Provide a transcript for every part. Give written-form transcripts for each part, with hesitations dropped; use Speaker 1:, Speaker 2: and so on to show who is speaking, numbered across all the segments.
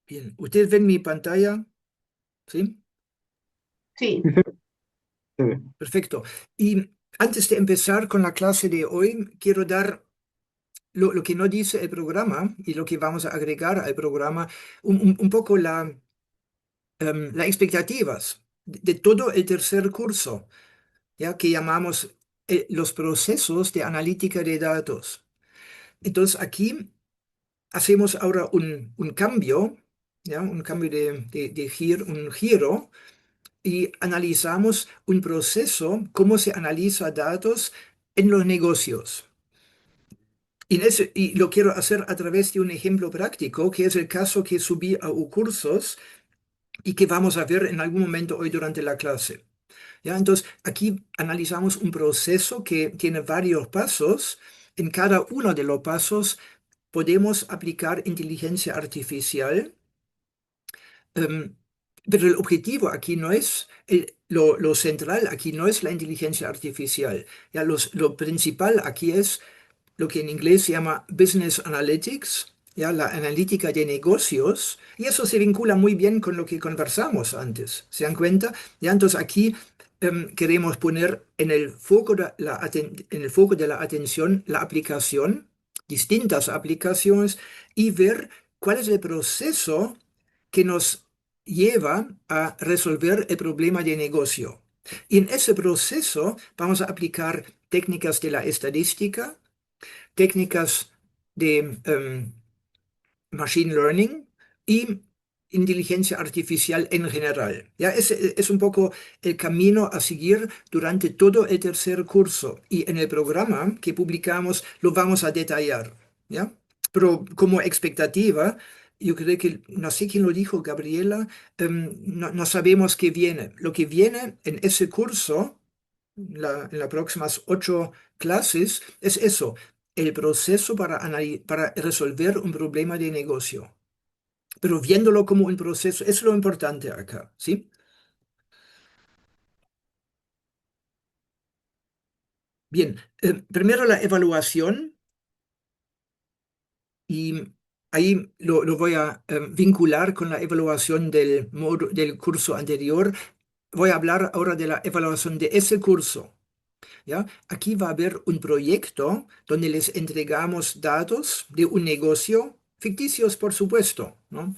Speaker 1: Bien, ¿ustedes ven mi pantalla? ¿Sí?
Speaker 2: Sí,
Speaker 3: Sí, se ve.
Speaker 1: Perfecto. Y antes de empezar con la clase de hoy, quiero dar lo que no dice el programa y lo que vamos a agregar al programa, un poco las expectativas de todo el tercer curso, ya que llamamos los procesos de analítica de datos. Entonces aquí hacemos ahora un cambio, ¿ya? Un cambio un giro y analizamos un proceso, cómo se analiza datos en los negocios. Y lo quiero hacer a través de un ejemplo práctico, que es el caso que subí a cursos y que vamos a ver en algún momento hoy durante la clase. ¿Ya? Entonces, aquí analizamos un proceso que tiene varios pasos. En cada uno de los pasos podemos aplicar inteligencia artificial. Em, pero el objetivo aquí no es, lo central aquí no es la inteligencia artificial. Ya, lo principal aquí es lo que en inglés se llama Business Analytics, ya, la analítica de negocios, y eso se vincula muy bien con lo que conversamos antes. ¿Se dan cuenta? Ya, entonces aquí queremos poner en el foco en el foco de la atención la aplicación, distintas aplicaciones, y ver cuál es el proceso que nos lleva a resolver el problema de negocio. Y en ese proceso vamos a aplicar técnicas de la estadística, técnicas de machine learning y inteligencia artificial en general. Ya, ese es un poco el camino a seguir durante todo el tercer curso y en el programa que publicamos lo vamos a detallar. ¿Ya? Pero como expectativa, yo creo que, no sé quién lo dijo, Gabriela, no sabemos qué viene. Lo que viene en ese curso, en las próximas 8 clases, es eso, el proceso para resolver un problema de negocio. Pero viéndolo como un proceso, es lo importante acá, ¿sí? Bien, primero la evaluación y ahí lo voy a vincular con la evaluación del curso anterior. Voy a hablar ahora de la evaluación de ese curso. ¿Ya? Aquí va a haber un proyecto donde les entregamos datos de un negocio, ficticios por supuesto, ¿no?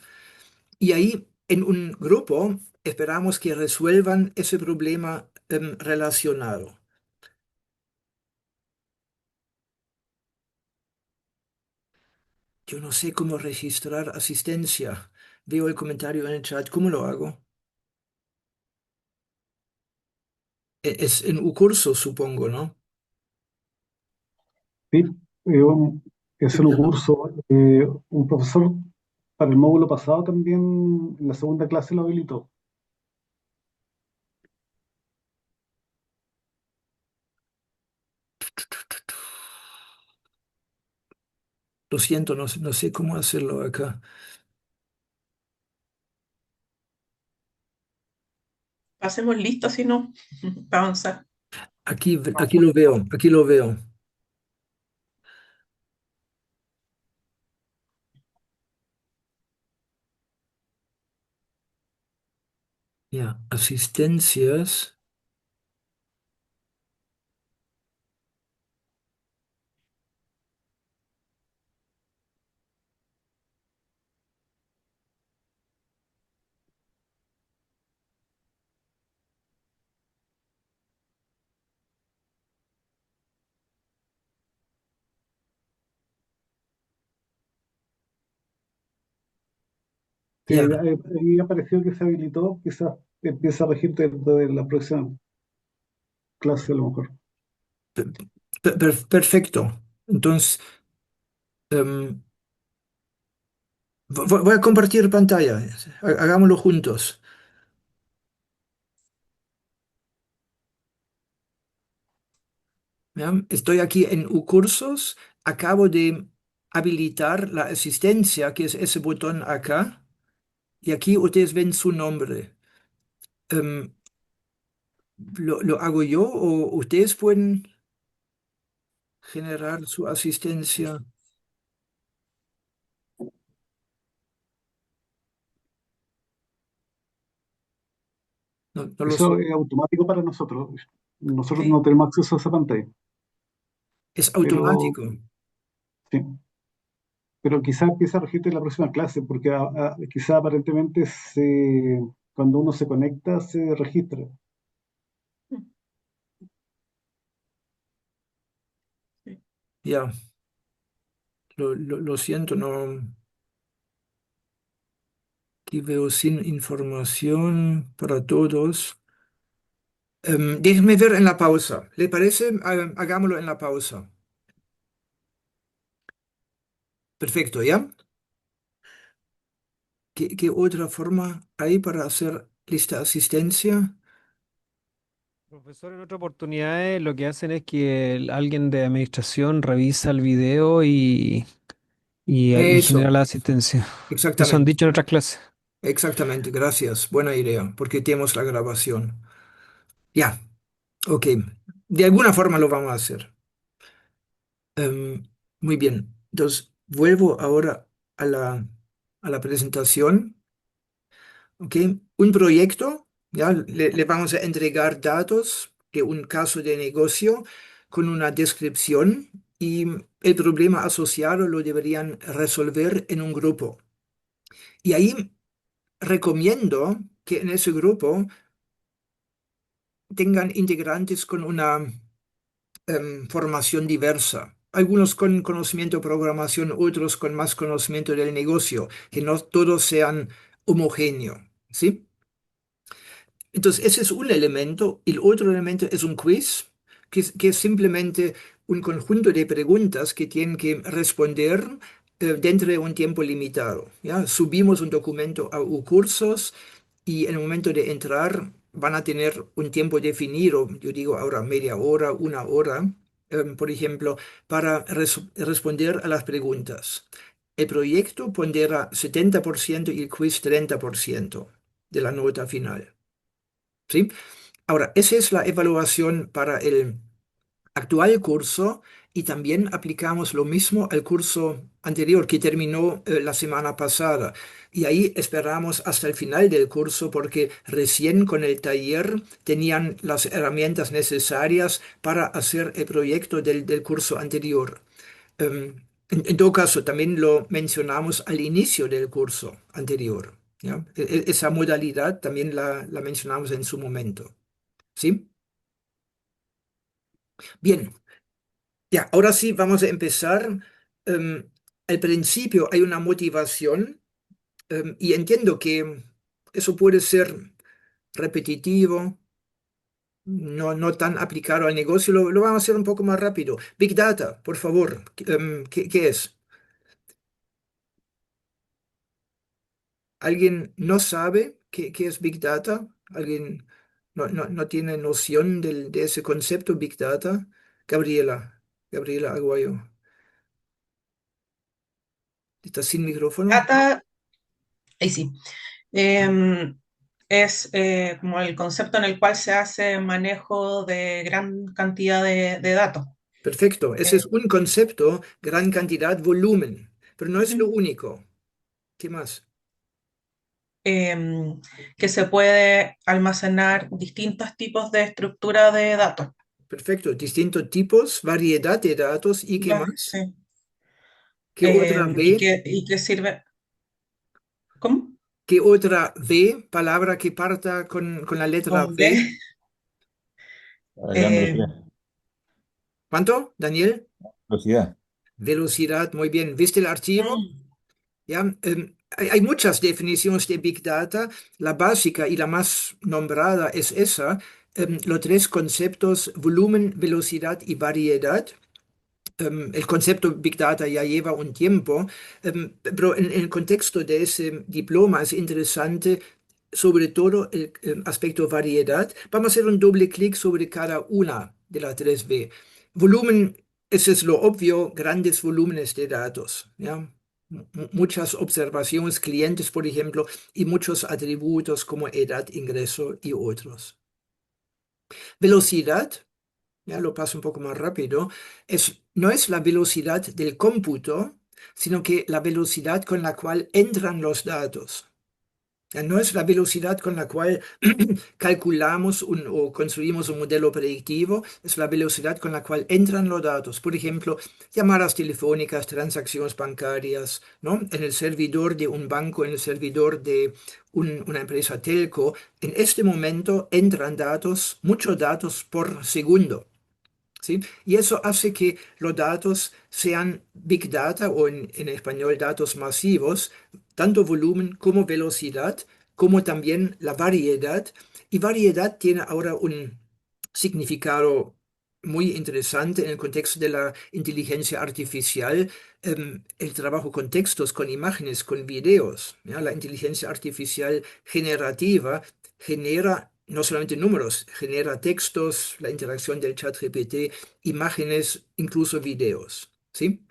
Speaker 1: Y ahí en un grupo esperamos que resuelvan ese problema relacionado. Yo no sé cómo registrar asistencia. Veo el comentario en el chat. ¿Cómo lo hago? Es en un curso, supongo, ¿no?
Speaker 3: Sí, es un
Speaker 1: Primero.
Speaker 3: curso. Un profesor para el módulo pasado también en la segunda clase lo habilitó.
Speaker 1: Lo siento, no sé cómo hacerlo acá.
Speaker 2: pasemos listos si no, para avanzar.
Speaker 1: Aquí lo veo, aquí lo veo. Ya, asistencias.
Speaker 3: Sí,
Speaker 1: Ya,
Speaker 3: ahí apareció que se habilitó, quizás empieza a regir desde la próxima clase a lo mejor.
Speaker 1: perfecto. Entonces, em, voy a compartir pantalla. Hagámoslo juntos. ¿Ya? Estoy aquí en cursos. Acabo de habilitar la asistencia, que es ese botón acá. Y aquí ustedes ven su nombre. Em, ¿lo hago yo o ustedes pueden generar su asistencia? no lo sé.
Speaker 3: Eso es automático para nosotros. Nosotros
Speaker 2: Sí.
Speaker 3: no tenemos acceso a esa pantalla,
Speaker 1: Es
Speaker 3: pero
Speaker 1: automático.
Speaker 3: sí. Pero quizá empiece a registrar en la próxima clase, porque quizá aparentemente cuando uno se conecta se registra.
Speaker 2: Sí.
Speaker 1: Ya, lo siento, no. Aquí veo sin información para todos. Déjenme ver en la pausa. ¿Le parece? Hagámoslo en la pausa. Perfecto, ¿ya? ¿Qué otra forma hay para hacer lista de asistencia?
Speaker 4: Profesor, en otras oportunidades lo que hacen es que alguien de administración revisa el video y genera
Speaker 1: Eso,
Speaker 4: la asistencia. Eso han
Speaker 1: exactamente.
Speaker 4: dicho en otras clases.
Speaker 1: Exactamente, gracias. Buena idea, porque tenemos la grabación. Ya, ok. De alguna forma lo vamos a hacer. Em, Muy bien. Entonces, vuelvo ahora a la presentación. Ok. Un proyecto, ya, le vamos a entregar datos de un caso de negocio con una descripción y el problema asociado lo deberían resolver en un grupo. Y ahí recomiendo que en ese grupo tengan integrantes con una formación diversa. Algunos con conocimiento de programación, otros con más conocimiento del negocio, que no todos sean homogéneos, ¿sí? Entonces, ese es un elemento. Y el otro elemento es un quiz, que es simplemente un conjunto de preguntas que tienen que responder dentro de un tiempo limitado. ¿Ya? Subimos un documento a Cursos y en el momento de entrar van a tener un tiempo definido, yo digo ahora media hora, una hora, por ejemplo, para responder a las preguntas. El proyecto pondera 70% y el quiz 30% de la nota final. ¿Sí? Ahora, esa es la evaluación para el actual curso y también aplicamos lo mismo al curso anterior que terminó la semana pasada. Y ahí esperamos hasta el final del curso porque recién con el taller tenían las herramientas necesarias para hacer el proyecto del curso anterior. En todo caso, también lo mencionamos al inicio del curso anterior. ¿Ya? Esa modalidad también la mencionamos en su momento. ¿Sí? Bien, ya, ahora sí vamos a empezar. Em, Al principio hay una motivación y entiendo que eso puede ser repetitivo, no tan aplicado al negocio. Lo vamos a hacer un poco más rápido. Big Data, por favor. ¿Qué es? ¿Alguien no sabe qué es Big Data? ¿Alguien no tiene noción de ese concepto Big Data? Gabriela Aguayo. ¿Estás sin micrófono?
Speaker 2: Data, ahí sí. Em, es como el concepto en el cual se hace manejo de gran cantidad de datos.
Speaker 1: Perfecto. Ese es
Speaker 2: Eh,
Speaker 1: un concepto, gran cantidad, volumen, pero no es lo
Speaker 2: Ujú.
Speaker 1: único. ¿Qué más?
Speaker 2: Que se puede almacenar distintos tipos de estructura de datos.
Speaker 1: Perfecto. Distintos tipos, variedad de datos y qué más.
Speaker 2: Sí.
Speaker 1: ¿Qué otra B?
Speaker 2: Y que sirve. ¿Cómo?
Speaker 1: ¿Qué otra V? Palabra que parta con la letra
Speaker 2: Con
Speaker 1: V.
Speaker 2: B.
Speaker 5: La gran
Speaker 2: Eh,
Speaker 5: velocidad.
Speaker 1: ¿Cuánto, Daniel?
Speaker 5: Velocidad.
Speaker 1: Velocidad. Muy bien. ¿Viste el archivo?
Speaker 2: mm,
Speaker 1: Ya, hay muchas definiciones de Big Data. La básica y la más nombrada es esa. Los tres conceptos, volumen, velocidad y variedad. El concepto Big Data ya lleva un tiempo, pero en el contexto de ese diploma es interesante sobre todo el aspecto variedad. Vamos a hacer un doble clic sobre cada una de las tres B. Volumen, ese es lo obvio, grandes volúmenes de datos, ¿ya? Muchas observaciones, clientes, por ejemplo, y muchos atributos como edad, ingreso y otros. Velocidad, ya lo paso un poco más rápido, no es la velocidad del cómputo, sino que la velocidad con la cual entran los datos. Ya no es la velocidad con la cual calculamos o construimos un modelo predictivo, es la velocidad con la cual entran los datos. Por ejemplo, llamadas telefónicas, transacciones bancarias, ¿no? En el servidor de un banco, en el servidor de una empresa telco. En este momento entran datos, muchos datos por segundo. ¿Sí? Y eso hace que los datos sean big data o en español datos masivos, tanto volumen como velocidad, como también la variedad. Y variedad tiene ahora un significado muy interesante en el contexto de la inteligencia artificial, el trabajo con textos, con imágenes, con videos. ¿Ya? La inteligencia artificial generativa genera no solamente números, genera textos, la interacción del chat GPT, imágenes, incluso videos. ¿Sí?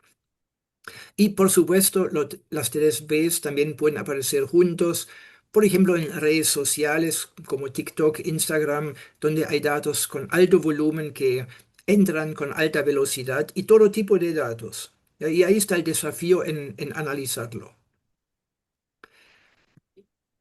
Speaker 1: Y por supuesto, las tres Bs también pueden aparecer juntos, por ejemplo, en redes sociales como TikTok, Instagram, donde hay datos con alto volumen que entran con alta velocidad y todo tipo de datos. Y ahí está el desafío en analizarlo.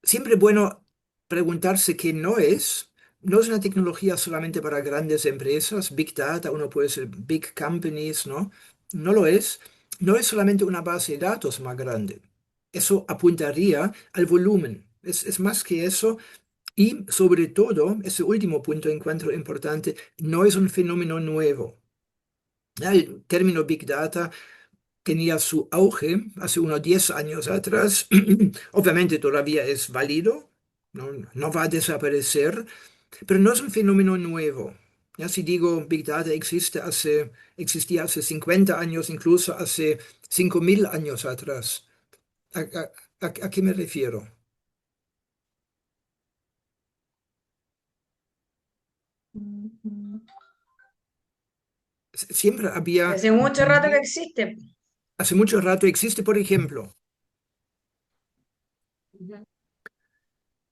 Speaker 1: Siempre bueno preguntarse qué no es. No es una tecnología solamente para grandes empresas, Big Data, uno puede ser Big Companies, ¿no? No lo es. No es solamente una base de datos más grande. Eso apuntaría al volumen. Es más que eso. Y sobre todo, ese último punto encuentro importante, no es un fenómeno nuevo. Ya, el término Big Data tenía su auge hace unos 10 años atrás. Obviamente todavía es válido, no, no va a desaparecer, pero no es un fenómeno nuevo. Ya si digo Big Data existía hace 50 años, incluso hace 5.000 años atrás. ¿A qué me refiero? Siempre había,
Speaker 6: Hace mucho rato que existe.
Speaker 1: hace mucho rato existe, por ejemplo,
Speaker 6: Ujú.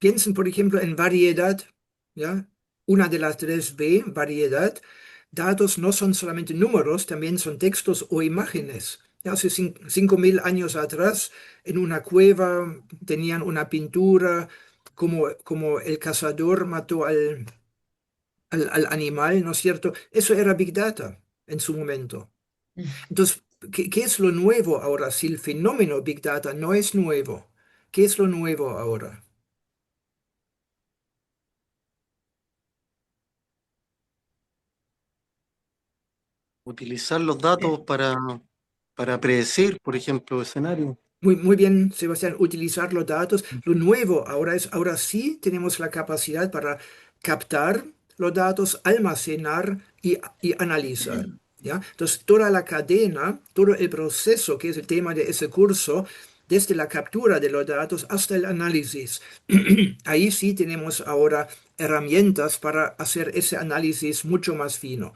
Speaker 1: piensen, por ejemplo, en variedad, ¿ya? Una de las tres B, variedad. Datos no son solamente números, también son textos o imágenes. Ya hace 5.000 años atrás, en una cueva, tenían una pintura, como el cazador mató al animal, ¿no es cierto? Eso era Big Data en su momento. Entonces, ¿qué es lo nuevo ahora? Si el fenómeno Big Data no es nuevo, ¿qué es lo nuevo ahora?
Speaker 7: Utilizar los datos para predecir, por ejemplo, escenarios.
Speaker 1: Muy bien, Sebastián, utilizar los datos. Lo nuevo ahora sí tenemos la capacidad para captar los datos, almacenar y analizar. ¿Ya? Entonces, toda la cadena, todo el proceso que es el tema de ese curso, desde la captura de los datos hasta el análisis. Ahí sí tenemos ahora herramientas para hacer ese análisis mucho más fino.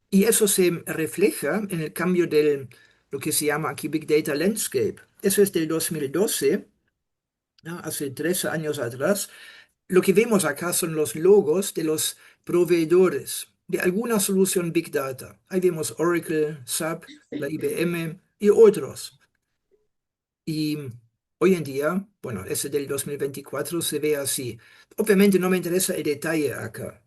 Speaker 1: Y eso se refleja en el cambio de lo que se llama aquí Big Data Landscape. Eso es del 2012, ¿no? Hace 13 años atrás. Lo que vemos acá son los logos de los proveedores de alguna solución Big Data. Ahí vemos Oracle, SAP, la IBM y otros. Y hoy en día, bueno, ese del 2024 se ve así. Obviamente no me interesa el detalle acá.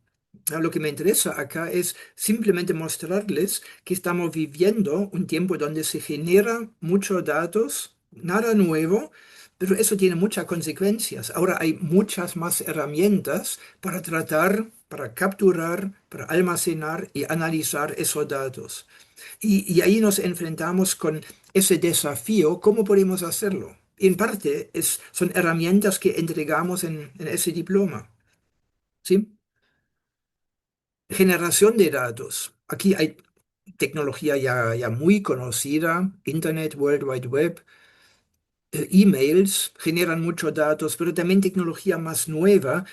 Speaker 1: Lo que me interesa acá es simplemente mostrarles que estamos viviendo un tiempo donde se genera muchos datos, nada nuevo, pero eso tiene muchas consecuencias. Ahora hay muchas más herramientas para tratar, para capturar, para almacenar y analizar esos datos. Y ahí nos enfrentamos con ese desafío, ¿cómo podemos hacerlo? Y en parte son herramientas que entregamos en ese diploma. ¿Sí? Generación de datos. Aquí hay tecnología ya muy conocida, Internet, World Wide Web, emails generan muchos datos, pero también tecnología más nueva,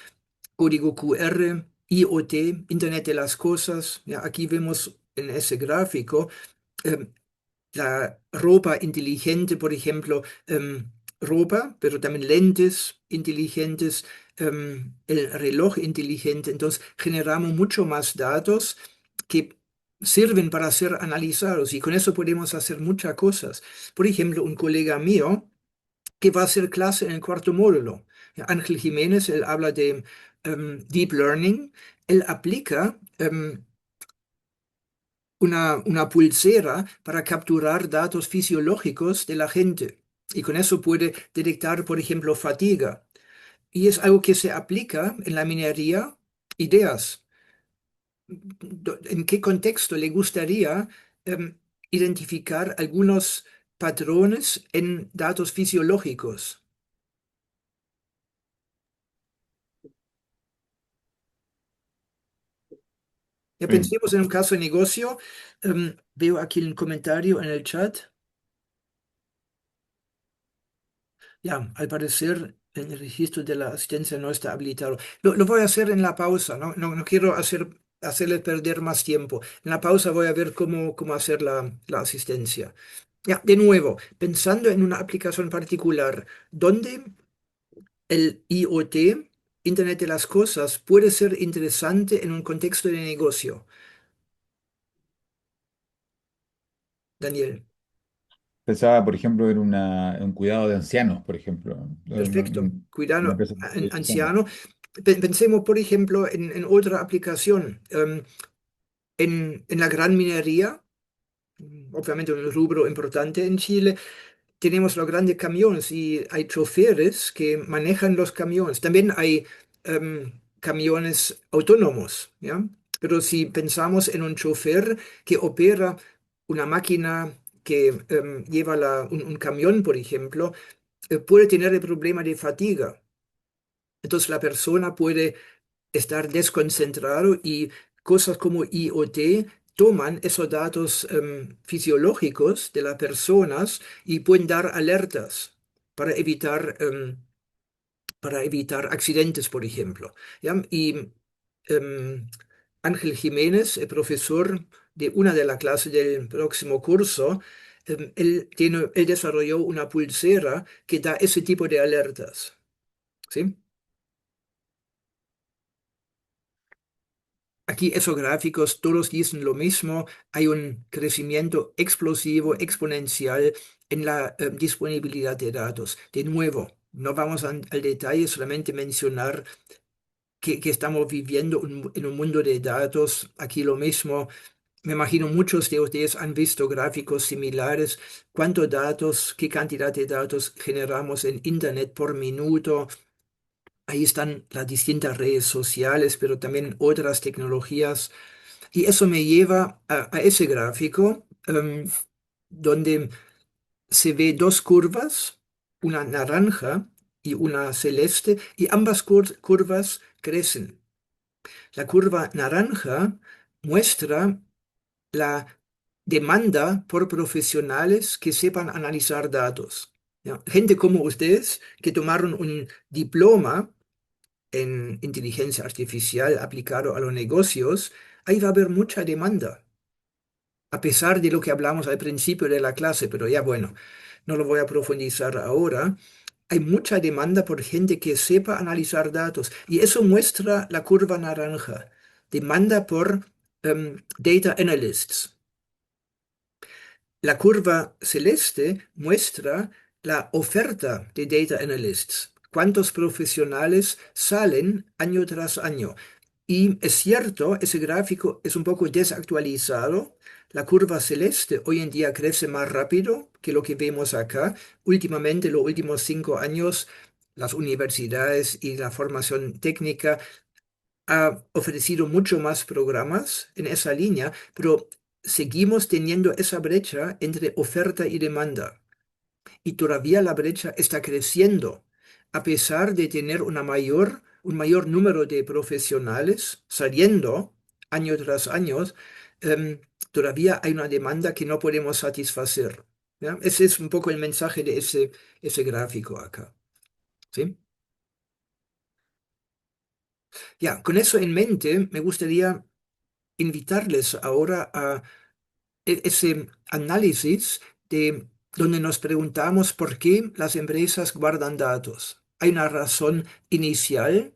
Speaker 1: código QR, IoT, Internet de las Cosas. Ya, aquí vemos en ese gráfico eh, la ropa inteligente, por ejemplo, ropa, pero también lentes inteligentes, el reloj inteligente. Entonces, generamos mucho más datos que sirven para ser analizados y con eso podemos hacer muchas cosas. Por ejemplo, un colega mío que va a hacer clase en el cuarto módulo. Ángel Jiménez, él habla de Deep Learning, él aplica una pulsera para capturar datos fisiológicos de la gente. Y con eso puede detectar, por ejemplo, fatiga. Y es algo que se aplica en la minería. Ideas. ¿En qué contexto le gustaría identificar algunos patrones en datos fisiológicos? Ya
Speaker 5: Sí.
Speaker 1: pensemos en un caso de negocio. Veo aquí un comentario en el chat. Ya, al parecer el registro de la asistencia no está habilitado. Lo voy a hacer en la pausa, no quiero hacerle perder más tiempo. En la pausa voy a ver cómo hacer la asistencia. Ya, de nuevo, pensando en una aplicación particular, donde el IoT, Internet de las Cosas, puede ser interesante en un contexto de negocio. Daniel,
Speaker 5: Pensaba, por ejemplo, en un cuidado de ancianos, por ejemplo.
Speaker 1: perfecto.
Speaker 5: Una
Speaker 1: Cuidado,
Speaker 5: empresa de cuidado de ancianos.
Speaker 1: anciano. Pensemos, por ejemplo, en otra aplicación. En la gran minería, obviamente un rubro importante en Chile, tenemos los grandes camiones y hay choferes que manejan los camiones. También hay camiones autónomos, ¿ya? Pero si pensamos en un chofer que opera una máquina que lleva un camión, por ejemplo, puede tener el problema de fatiga. Entonces la persona puede estar desconcentrado y cosas como IoT toman esos datos fisiológicos de las personas y pueden dar alertas para evitar accidentes, por ejemplo. ¿Ya? Y em, Ángel Jiménez, el profesor de una de las clases del próximo curso, él desarrolló una pulsera que da ese tipo de alertas. ¿Sí? Aquí esos gráficos todos dicen lo mismo, hay un crecimiento explosivo, exponencial en la disponibilidad de datos. De nuevo, no vamos al detalle, solamente mencionar que estamos viviendo en un mundo de datos. Aquí lo mismo, me imagino muchos de ustedes han visto gráficos similares, cuántos datos, qué cantidad de datos generamos en Internet por minuto. Ahí están las distintas redes sociales, pero también otras tecnologías. Y eso me lleva a ese gráfico donde se ve dos curvas, una naranja y una celeste, y ambas curvas crecen. La curva naranja muestra la demanda por profesionales que sepan analizar datos. ¿Ya? Gente como ustedes que tomaron un diploma en inteligencia artificial aplicado a los negocios, ahí va a haber mucha demanda a pesar de lo que hablamos al principio de la clase, pero ya bueno, no lo voy a profundizar ahora. Hay mucha demanda por gente que sepa analizar datos y eso muestra la curva naranja. Demanda por data analysts. La curva celeste muestra la oferta de data analysts. ¿Cuántos profesionales salen año tras año? Y es cierto, ese gráfico es un poco desactualizado. La curva celeste hoy en día crece más rápido que lo que vemos acá. Últimamente, los últimos 5 años, las universidades y la formación técnica ha ofrecido mucho más programas en esa línea, pero seguimos teniendo esa brecha entre oferta y demanda. Y todavía la brecha está creciendo, a pesar de tener un mayor número de profesionales saliendo año tras año, todavía hay una demanda que no podemos satisfacer. ¿Ya? Ese es un poco el mensaje de ese gráfico acá. ¿Sí? Ya, con eso en mente, me gustaría invitarles ahora a ese análisis de donde nos preguntamos por qué las empresas guardan datos. Hay una razón inicial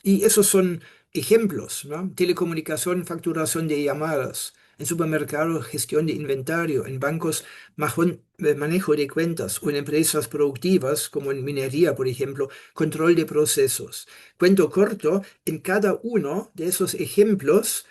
Speaker 1: y esos son ejemplos, ¿no? Telecomunicación, facturación de llamadas. En supermercados, gestión de inventario, en bancos, manejo de cuentas o en empresas productivas, como en minería, por ejemplo, control de procesos. Cuento corto, en cada uno de esos ejemplos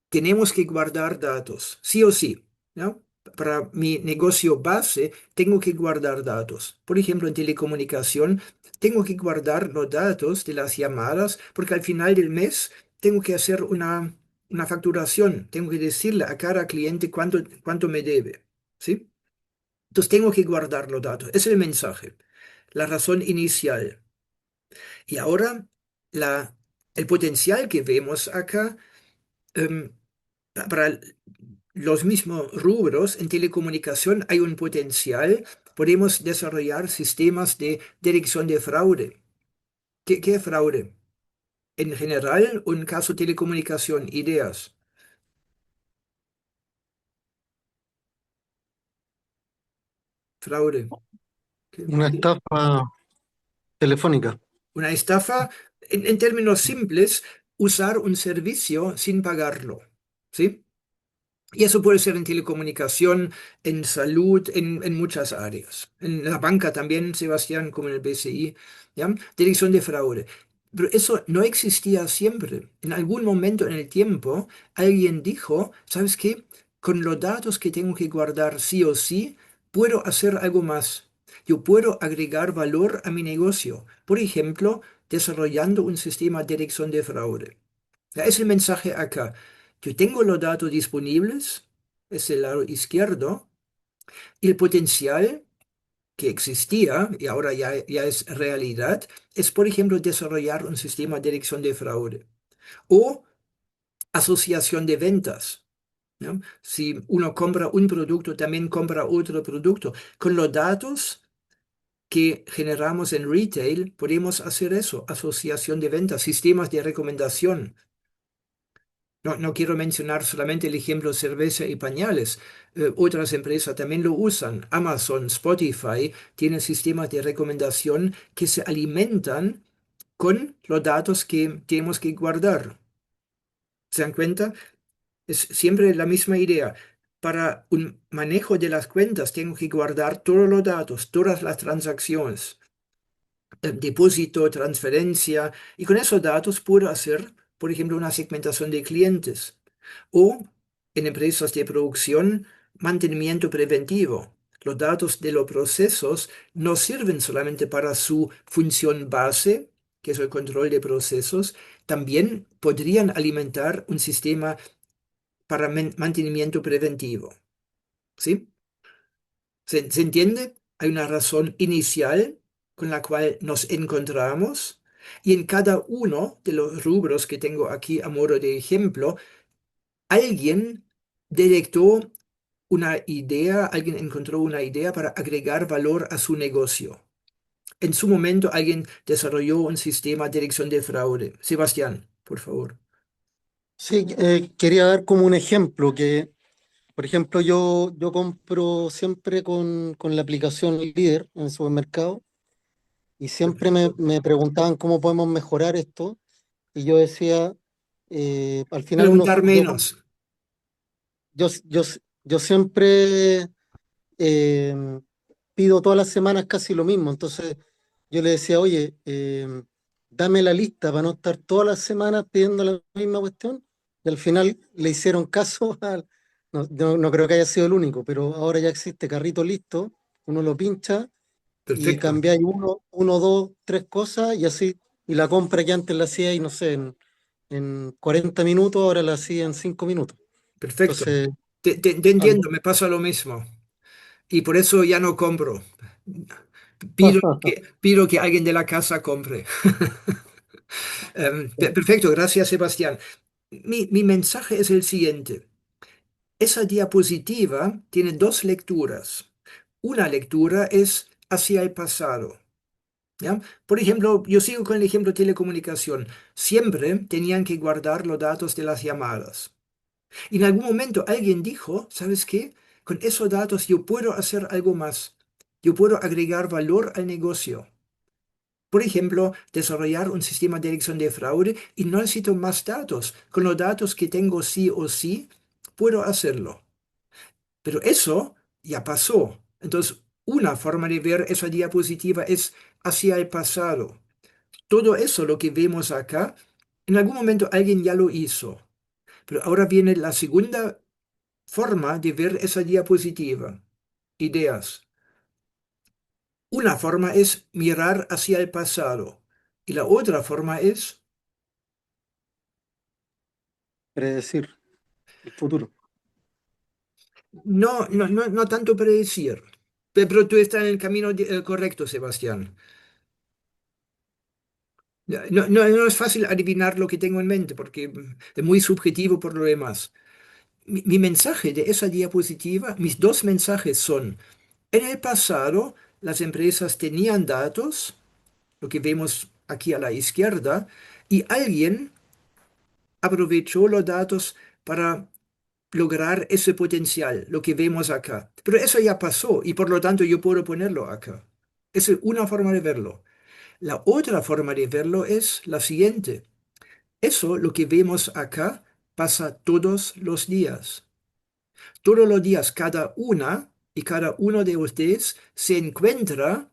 Speaker 1: tenemos que guardar datos, sí o sí, ¿no? Para mi negocio base, tengo que guardar datos. Por ejemplo, en telecomunicación, tengo que guardar los datos de las llamadas, porque al final del mes tengo que hacer una facturación. Tengo que decirle a cada cliente cuánto me debe, ¿sí? Entonces, tengo que guardar los datos. Es el mensaje, la razón inicial. Y ahora, el potencial que vemos acá, em, para los mismos rubros en telecomunicación hay un potencial. Podemos desarrollar sistemas de detección de fraude. ¿Qué es fraude? En general o en caso de telecomunicación, ideas. Fraude.
Speaker 7: Una estafa telefónica.
Speaker 1: Una estafa, en términos simples, usar un servicio sin pagarlo. ¿Sí? Y eso puede ser en telecomunicación, en salud, en muchas áreas. En la banca también, Sebastián, como en el BCI, ¿ya? Dirección de fraude. Pero eso no existía siempre. En algún momento en el tiempo, alguien dijo, ¿sabes qué? Con los datos que tengo que guardar sí o sí, puedo hacer algo más. Yo puedo agregar valor a mi negocio. Por ejemplo, desarrollando un sistema de detección de fraude. Ya es el mensaje acá. Yo tengo los datos disponibles, es el lado izquierdo, y el potencial que existía y ahora ya es realidad, es, por ejemplo, desarrollar un sistema de detección de fraude o asociación de ventas, ¿no? Si uno compra un producto, también compra otro producto. Con los datos que generamos en retail, podemos hacer eso, asociación de ventas, sistemas de recomendación. No quiero mencionar solamente el ejemplo cerveza y pañales. Otras empresas también lo usan. Amazon, Spotify tienen sistemas de recomendación que se alimentan con los datos que tenemos que guardar. ¿Se dan cuenta? Es siempre la misma idea. Para un manejo de las cuentas tengo que guardar todos los datos, todas las transacciones, depósito, transferencia, y con esos datos puedo hacer, por ejemplo, una segmentación de clientes o en empresas de producción, mantenimiento preventivo. Los datos de los procesos no sirven solamente para su función base, que es el control de procesos, también podrían alimentar un sistema para mantenimiento preventivo. ¿Sí? ¿Se entiende? Hay una razón inicial con la cual nos encontramos y en cada uno de los rubros que tengo aquí a modo de ejemplo, alguien detectó una idea, alguien encontró una idea para agregar valor a su negocio. En su momento alguien desarrolló un sistema de detección de fraude. Sebastián, por favor.
Speaker 7: Sí, quería dar como un ejemplo que, por ejemplo, yo compro siempre con la aplicación Líder en el supermercado y siempre me preguntaban cómo podemos mejorar esto y yo decía, al final
Speaker 1: Preguntar menos.
Speaker 7: yo, yo siempre eh, pido todas las semanas casi lo mismo. Entonces yo le decía, oye, dame la lista para no estar todas las semanas pidiendo la misma cuestión. Y al final le hicieron caso. No creo que haya sido el único, pero ahora ya existe carrito listo. Uno lo pincha y
Speaker 1: Perfecto,
Speaker 7: cambiáis uno, dos, tres cosas y así. Y la compra que antes la hacía, y no sé, en 40 minutos, ahora la hacía en 5 minutos.
Speaker 1: perfecto.
Speaker 7: Entonces,
Speaker 1: Te
Speaker 7: al-
Speaker 1: entiendo, me pasa lo mismo. Y por eso ya no compro. Pido que alguien de la casa compre. Perfecto, gracias, Sebastián. Mi mensaje es el siguiente. Esa diapositiva tiene dos lecturas. Una lectura es hacia el pasado. ¿Ya? Por ejemplo, yo sigo con el ejemplo de telecomunicación. Siempre tenían que guardar los datos de las llamadas. Y en algún momento alguien dijo, ¿sabes qué? Con esos datos yo puedo hacer algo más. Yo puedo agregar valor al negocio. Por ejemplo, desarrollar un sistema de detección de fraude y no necesito más datos. Con los datos que tengo sí o sí, puedo hacerlo. Pero eso ya pasó. Entonces, una forma de ver esa diapositiva es hacia el pasado. Todo eso, lo que vemos acá, en algún momento alguien ya lo hizo. Pero ahora viene la segunda forma de ver esa diapositiva. Ideas. Una forma es mirar hacia el pasado y la otra forma es,
Speaker 7: Predecir el futuro.
Speaker 1: no tanto predecir, pero tú estás en el camino correcto, Sebastián. No es fácil adivinar lo que tengo en mente porque es muy subjetivo por lo demás. Mi mensaje de esa diapositiva, mis dos mensajes son, en el pasado las empresas tenían datos, lo que vemos aquí a la izquierda, y alguien aprovechó los datos para lograr ese potencial, lo que vemos acá. Pero eso ya pasó y por lo tanto yo puedo ponerlo acá. Esa es una forma de verlo. La otra forma de verlo es la siguiente. Eso, lo que vemos acá, pasa todos los días. Todos los días, cada una y cada uno de ustedes se encuentra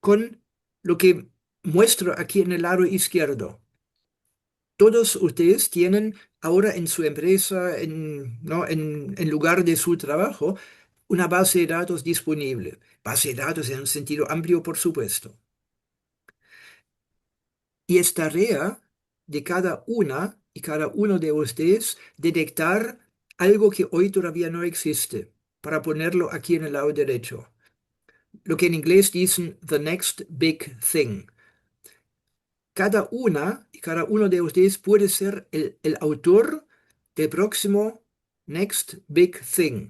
Speaker 1: con lo que muestro aquí en el lado izquierdo. Todos ustedes tienen ahora en su empresa, ¿no? En lugar de su trabajo, una base de datos disponible. Base de datos en un sentido amplio, por supuesto. Y es tarea de cada una y cada uno de ustedes detectar algo que hoy todavía no existe, para ponerlo aquí en el lado derecho. Lo que en inglés dicen the next big thing. Cada una y cada uno de ustedes puede ser el autor del próximo next big thing.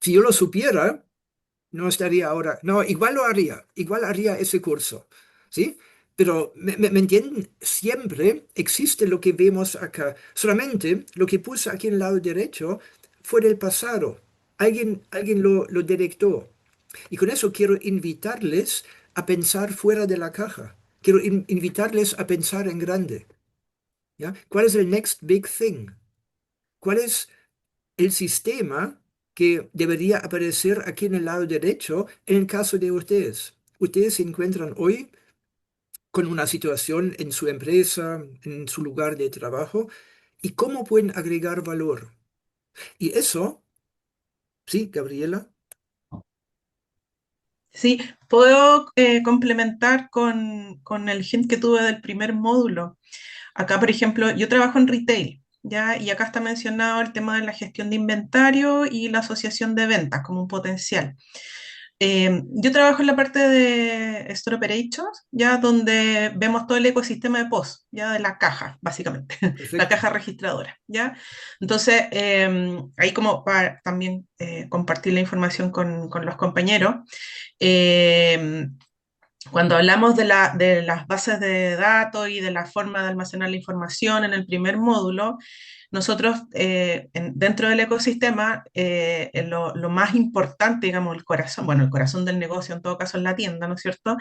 Speaker 1: Si yo lo supiera, no estaría ahora. No, igual haría ese curso, ¿sí? Pero, ¿me entienden? Siempre existe lo que vemos acá. Solamente lo que puse aquí en el lado derecho fue del pasado. Alguien lo detectó. Y con eso quiero invitarles a pensar fuera de la caja. Quiero invitarles a pensar en grande. ¿Ya? ¿Cuál es el next big thing? ¿Cuál es el sistema que debería aparecer aquí en el lado derecho en el caso de ustedes? Ustedes se encuentran hoy con una situación en su empresa, en su lugar de trabajo, y cómo pueden agregar valor. Y eso, sí, Gabriela.
Speaker 2: Sí, puedo complementar con el hint que tuve del primer módulo. Acá, por ejemplo, yo trabajo en retail, ¿ya? Y acá está mencionado el tema de la gestión de inventario y la asociación de ventas como un potencial. Yo trabajo en la parte de Store Operations, ya donde vemos todo el ecosistema de POS, ya de la caja, básicamente, la
Speaker 1: Perfecto.
Speaker 2: caja registradora, ¿ya? Entonces, ahí como para también compartir la información con los compañeros, eh, cuando hablamos de las bases de datos y de la forma de almacenar la información en el primer módulo, nosotros dentro del ecosistema, lo más importante, digamos, el corazón, bueno, el corazón del negocio en todo caso es la tienda, ¿no es cierto?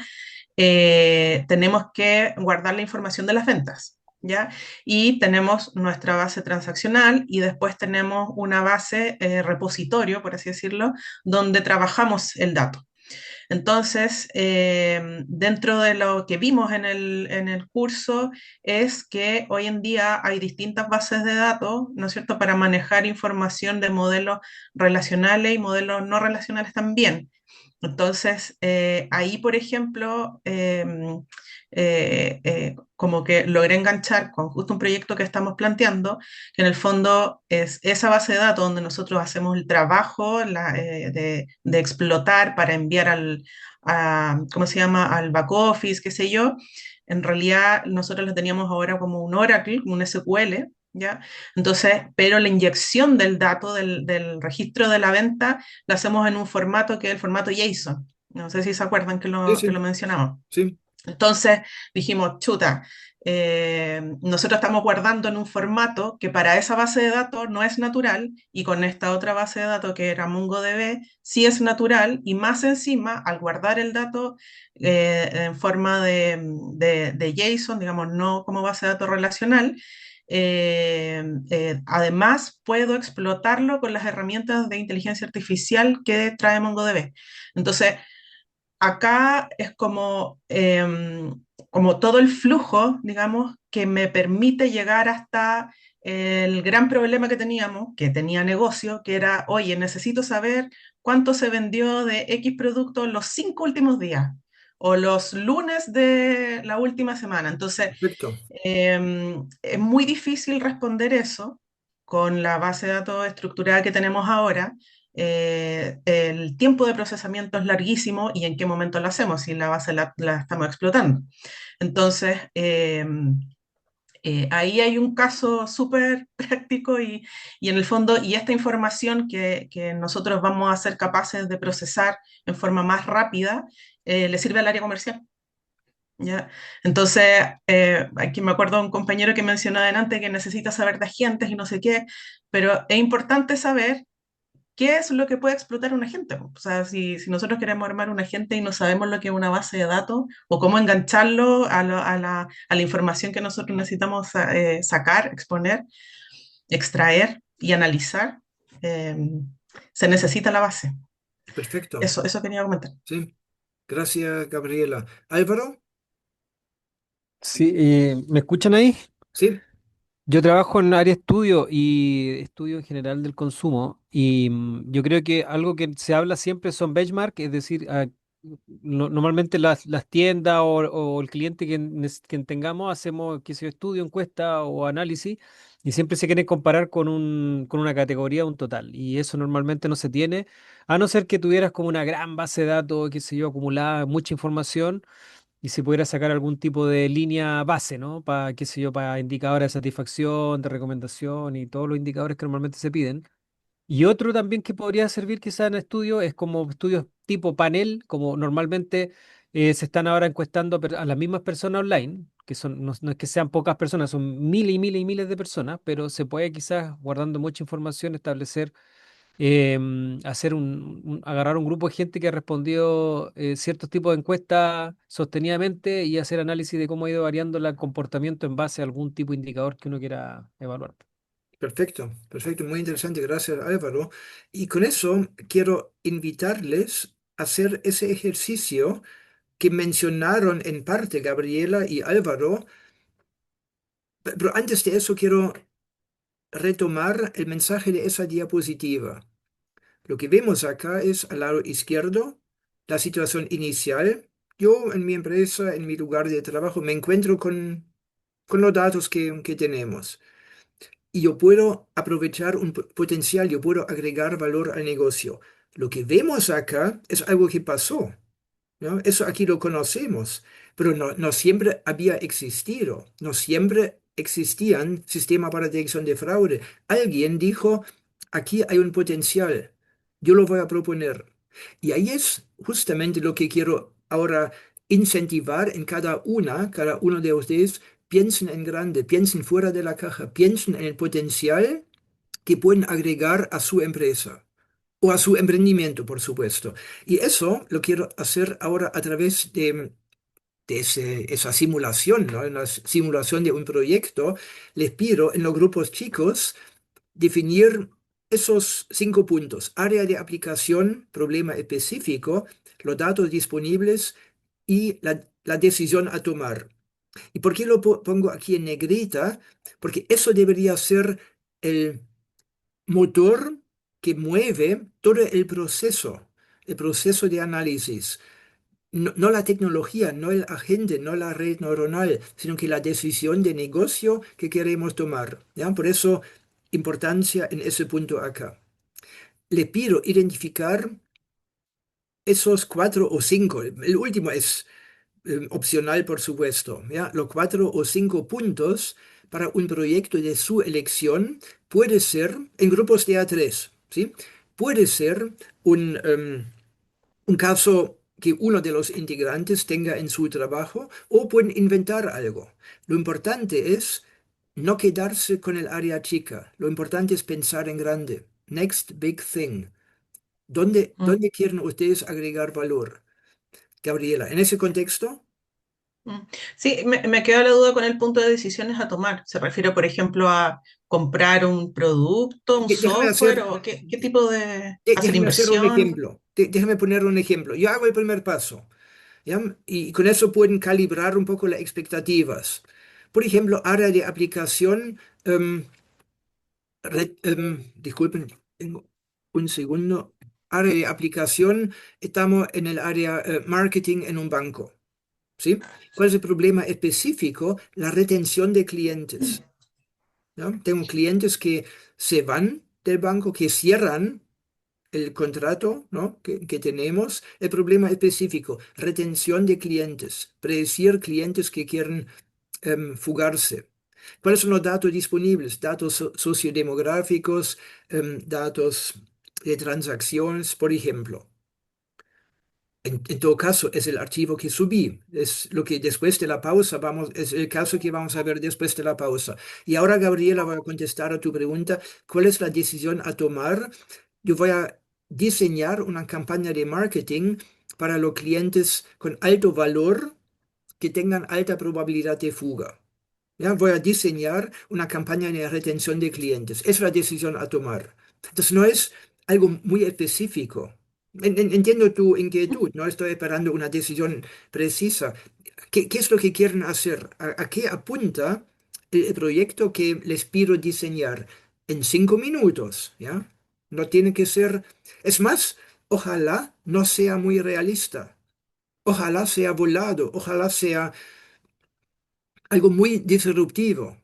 Speaker 2: Tenemos que guardar la información de las ventas, ¿ya? Y tenemos nuestra base transaccional y después tenemos una base repositorio, por así decirlo, donde trabajamos el dato. Entonces, dentro de lo que vimos en el curso es que hoy en día hay distintas bases de datos, ¿no es cierto?, para manejar información de modelos relacionales y modelos no relacionales también. Entonces, ahí, por ejemplo, como que logré enganchar con justo un proyecto que estamos planteando, que en el fondo es esa base de datos donde nosotros hacemos el trabajo de explotar para enviar ¿cómo se llama?, al back office, qué sé yo. En realidad, nosotros lo teníamos ahora como un Oracle, como un SQL, ¿ya? Entonces, pero la inyección del dato del registro de la venta lo hacemos en un formato que es el formato JSON. No sé si se acuerdan
Speaker 1: Sí,
Speaker 2: que lo
Speaker 1: sí,
Speaker 2: mencionamos.
Speaker 1: sí.
Speaker 2: Entonces dijimos, chuta, nosotros estamos guardando en un formato que para esa base de datos no es natural y con esta otra base de datos que era MongoDB sí es natural y más encima al guardar el dato en forma de JSON, digamos, no como base de datos relacional, además puedo explotarlo con las herramientas de inteligencia artificial que trae MongoDB. Entonces, acá es como, como todo el flujo, digamos, que me permite llegar hasta el gran problema que teníamos, que tenía negocio, que era, oye, necesito saber cuánto se vendió de X producto los 5 últimos días o los lunes de la última semana. Entonces,
Speaker 1: Perfecto,
Speaker 2: es muy difícil responder eso con la base de datos estructurada que tenemos ahora. El tiempo de procesamiento es larguísimo y en qué momento lo hacemos si la base la estamos explotando. Entonces, ahí hay un caso súper práctico y en el fondo, y esta información que nosotros vamos a ser capaces de procesar en forma más rápida, le sirve al área comercial. ¿Ya? Entonces, aquí me acuerdo de un compañero que mencionó adelante que necesita saber de agentes y no sé qué, pero es importante saber qué es lo que puede explotar un agente. O sea, si nosotros queremos armar un agente y no sabemos lo que es una base de datos o cómo engancharlo a la información que nosotros necesitamos sacar, exponer, extraer y analizar, eh, se necesita la base.
Speaker 1: perfecto.
Speaker 2: Eso quería comentar.
Speaker 1: Sí, gracias, Gabriela. Álvaro,
Speaker 4: Sí, ¿me escuchan ahí?
Speaker 1: sí,
Speaker 4: Yo trabajo en área estudio y estudio en general del consumo y yo creo que algo que se habla siempre son benchmark, es decir, normalmente las tiendas o el cliente que tengamos hacemos, qué sé yo, estudio, encuesta o análisis y siempre se quieren comparar con una categoría, un total y eso normalmente no se tiene, a no ser que tuvieras como una gran base de datos, qué sé yo, acumulada, mucha información y se pudiera sacar algún tipo de línea base, ¿no? Para, qué sé yo, para indicadores de satisfacción, de recomendación y todos los indicadores que normalmente se piden. Y otro también que podría servir quizá en estudio es como estudios tipo panel, como normalmente se están ahora encuestando a las mismas personas online, que son, no es que sean pocas personas, son miles y miles y miles de personas, pero se puede quizás, guardando mucha información, establecer hacer agarrar un grupo de gente que ha respondido ciertos tipos de encuestas sostenidamente y hacer análisis de cómo ha ido variando el comportamiento en base a algún tipo de indicador que uno quiera evaluar.
Speaker 1: perfecto, perfecto, muy interesante, gracias, Álvaro. Y con eso quiero invitarles a hacer ese ejercicio que mencionaron en parte Gabriela y Álvaro, pero antes de eso quiero retomar el mensaje de esa diapositiva. Lo que vemos acá es al lado izquierdo la situación inicial. Yo en mi empresa, en mi lugar de trabajo, me encuentro con los datos que tenemos. Y yo puedo aprovechar un potencial, yo puedo agregar valor al negocio. Lo que vemos acá es algo que pasó. ¿No? Eso aquí lo conocemos, pero no siempre había existido, no siempre existían sistemas para detección de fraude. Alguien dijo, aquí hay un potencial, yo lo voy a proponer. Y ahí es justamente lo que quiero ahora incentivar en cada uno de ustedes, piensen en grande, piensen fuera de la caja, piensen en el potencial que pueden agregar a su empresa o a su emprendimiento, por supuesto. Y eso lo quiero hacer ahora a través de esa simulación, ¿no? En la simulación de un proyecto, les pido en los grupos chicos definir esos 5 puntos: área de aplicación, problema específico, los datos disponibles y la decisión a tomar. ¿Y por qué lo pongo aquí en negrita? Porque eso debería ser el motor que mueve todo el proceso de análisis. No la tecnología, no el agente, no la red neuronal, sino que la decisión de negocio que queremos tomar. ¿Ya? Por eso, importancia en ese punto acá. Le pido identificar esos 4 o 5. El último es opcional, por supuesto. ¿Ya? Los 4 o 5 puntos para un proyecto de su elección puede ser en grupos de A3, ¿sí? Puede ser un caso que uno de los integrantes tenga en su trabajo o pueden inventar algo. Lo importante es no quedarse con el área chica. Lo importante es pensar en grande. Next big thing. ¿Dónde quieren ustedes agregar valor? Gabriela, en ese contexto.
Speaker 2: Mm. Sí, me queda la duda con el punto de decisiones a tomar. ¿Se refiere, por ejemplo, a comprar un producto, un
Speaker 1: Déjame
Speaker 2: software
Speaker 1: hacer,
Speaker 2: o qué tipo de hacer
Speaker 1: déjame hacer un
Speaker 2: inversión?
Speaker 1: ejemplo. Déjame poner un ejemplo. Yo hago el primer paso, ¿ya? Y con eso pueden calibrar un poco las expectativas. Por ejemplo, área de aplicación, disculpen, tengo un segundo. Área de aplicación, estamos en el área marketing en un banco, ¿sí? ¿Cuál es el problema específico? La retención de clientes, ¿ya? Tengo clientes que se van del banco, que cierran el contrato, ¿no? que tenemos. El problema específico, retención de clientes, predecir clientes que quieren fugarse. ¿Cuáles son los datos disponibles? Datos sociodemográficos, datos de transacciones, por ejemplo. En todo caso, es el archivo que subí. Es lo que después de la pausa es el caso que vamos a ver después de la pausa. Y ahora, Gabriela, voy a contestar a tu pregunta. ¿Cuál es la decisión a tomar? Yo voy a diseñar una campaña de marketing para los clientes con alto valor que tengan alta probabilidad de fuga. ¿Ya? Voy a diseñar una campaña de retención de clientes. Es la decisión a tomar. Entonces, no es algo muy específico. Entiendo tu inquietud, no estoy esperando una decisión precisa. ¿Qué es lo que quieren hacer? ¿A qué apunta el proyecto que les pido diseñar? En 5 minutos, ¿ya? No tiene que ser... Es más, ojalá no sea muy realista. Ojalá sea volado, ojalá sea algo muy disruptivo.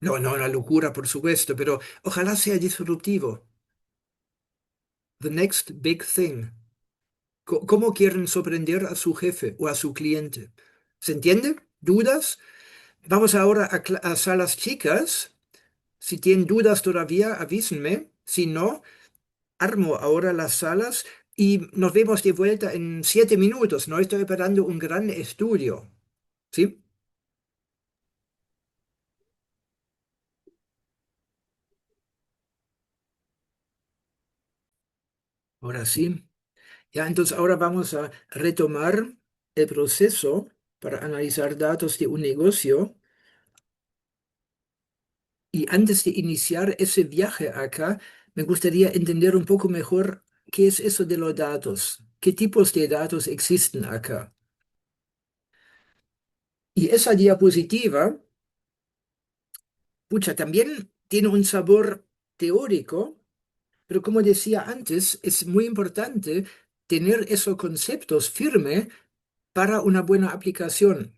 Speaker 1: No, no, una locura, por supuesto, pero ojalá sea disruptivo. The next big thing. ¿Cómo quieren sorprender a su jefe o a su cliente? ¿Se entiende? ¿Dudas? Vamos ahora a salas chicas. Si tienen dudas todavía, avísenme. Si no, armo ahora las salas y nos vemos de vuelta en 7 minutos. No estoy esperando un gran estudio. ¿Sí? Ahora sí. Ya, entonces ahora vamos a retomar el proceso para analizar datos de un negocio. Y antes de iniciar ese viaje acá, me gustaría entender un poco mejor qué es eso de los datos, qué tipos de datos existen acá. Y esa diapositiva, pucha, también tiene un sabor teórico, pero como decía antes, es muy importante tener esos conceptos firmes para una buena aplicación.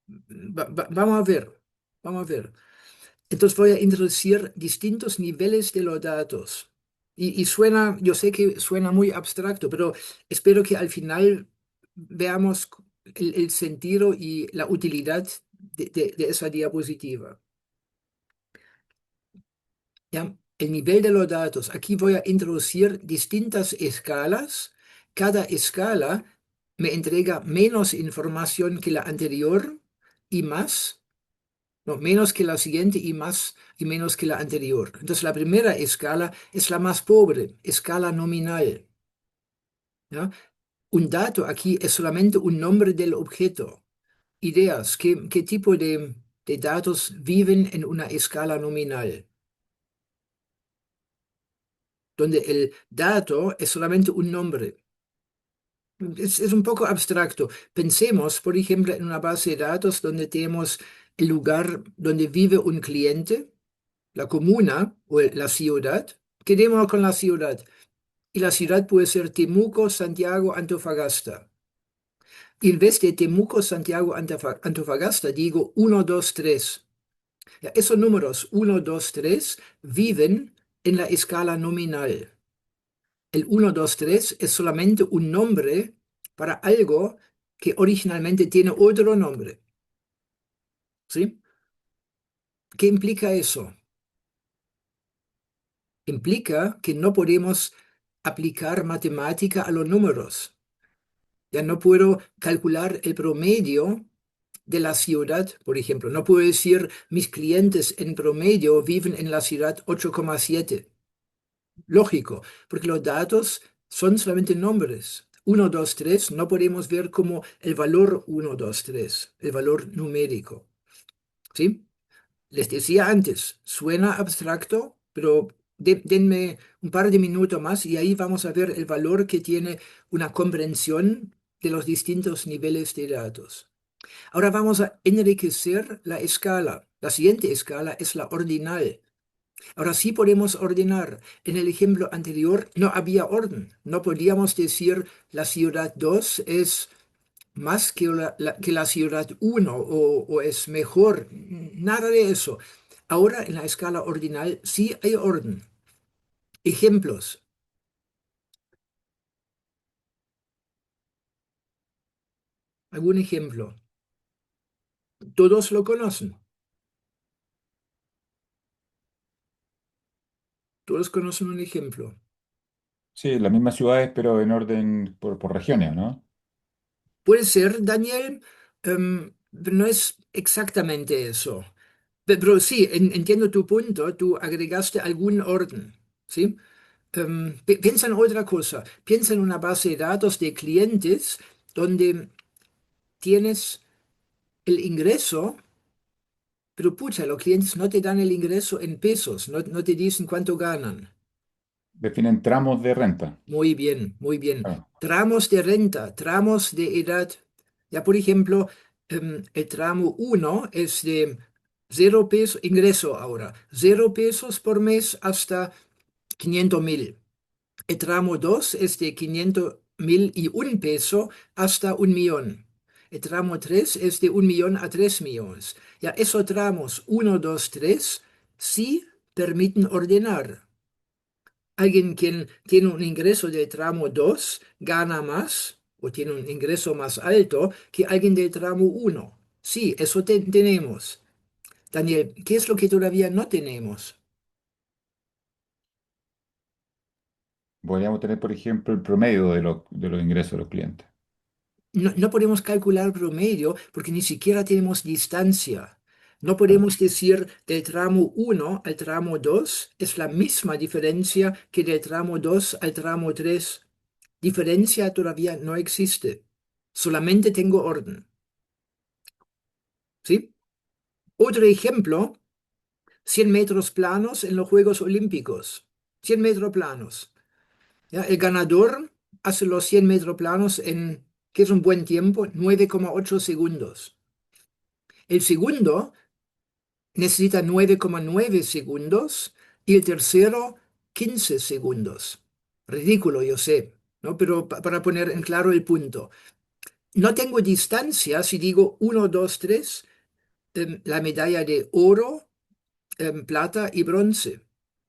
Speaker 1: Vamos a ver, vamos a ver. Entonces voy a introducir distintos niveles de los datos. Y suena, yo sé que suena muy abstracto, pero espero que al final veamos el sentido y la utilidad de esa diapositiva. ¿Ya? El nivel de los datos. Aquí voy a introducir distintas escalas. Cada escala me entrega menos información que la anterior y más. No, menos que la siguiente y más y menos que la anterior. Entonces la primera escala es la más pobre, escala nominal. ¿Ya? Un dato aquí es solamente un nombre del objeto. Ideas, ¿qué tipo de datos viven en una escala nominal? Donde el dato es solamente un nombre. Es un poco abstracto. Pensemos, por ejemplo, en una base de datos donde tenemos el lugar donde vive un cliente, la comuna o la ciudad. Quedémonos con la ciudad. Y la ciudad puede ser Temuco, Santiago, Antofagasta. Y en vez de Temuco, Santiago, Antofagasta, digo 1, 2, 3. Ya, esos números 1, 2, 3 viven en la escala nominal. El 1, 2, 3 es solamente un nombre para algo que originalmente tiene otro nombre. ¿Sí? ¿Qué implica eso? Implica que no podemos aplicar matemática a los números. Ya no puedo calcular el promedio de la ciudad, por ejemplo. No puedo decir mis clientes en promedio viven en la ciudad 8,7. Lógico, porque los datos son solamente nombres. 1, 2, 3, no podemos ver como el valor 1, 2, 3, el valor numérico. ¿Sí? Les decía antes, suena abstracto, pero denme un par de minutos más y ahí vamos a ver el valor que tiene una comprensión de los distintos niveles de datos. Ahora vamos a enriquecer la escala. La siguiente escala es la ordinal. Ahora sí podemos ordenar. En el ejemplo anterior no había orden. No podíamos decir la ciudad 2 es más que la ciudad 1 o es mejor. Nada de eso. Ahora en la escala ordinal sí hay orden. Ejemplos. ¿Algún ejemplo? Todos lo conocen. Todos conocen un ejemplo.
Speaker 5: Sí, las mismas ciudades, pero en orden por regiones, ¿no?
Speaker 1: Puede ser, Daniel, no es exactamente eso. Pero sí, entiendo tu punto, tú agregaste algún orden, ¿sí? Piensa en otra cosa, piensa en una base de datos de clientes donde tienes el ingreso, pero pucha, los clientes no te dan el ingreso en pesos, no te dicen cuánto ganan.
Speaker 5: Definen tramos de renta.
Speaker 1: Muy bien, muy bien.
Speaker 5: Claro.
Speaker 1: Tramos de renta, tramos de edad. Ya, por ejemplo, el tramo uno es de 0 pesos, ingreso ahora, 0 pesos por mes hasta 500.000. El tramo 2 es de 500.001 peso hasta 1 millón. El tramo 3 es de 1 millón a 3 millones. Ya, esos tramos uno, 2, 3 sí permiten ordenar. Alguien quien tiene un ingreso de tramo 2 gana más o tiene un ingreso más alto que alguien del tramo uno. Sí, eso tenemos. Daniel, ¿qué es lo que todavía no tenemos?
Speaker 5: Podríamos tener, por ejemplo, el promedio de los ingresos de los clientes.
Speaker 1: No podemos calcular promedio porque ni siquiera tenemos distancia. No
Speaker 5: Claro.
Speaker 1: podemos decir del tramo uno al tramo 2 es la misma diferencia que del tramo 2 al tramo 3. Diferencia todavía no existe. Solamente tengo orden. ¿Sí? Otro ejemplo, 100 metros planos en los Juegos Olímpicos. 100 metros planos. ¿Ya? El ganador hace los 100 metros planos en, que es un buen tiempo, 9,8 segundos. El segundo necesita 9,9 segundos y el tercero 15 segundos. Ridículo, yo sé, ¿no? Pero para poner en claro el punto. No tengo distancia si digo 1, 2, 3, la medalla de oro, plata y bronce.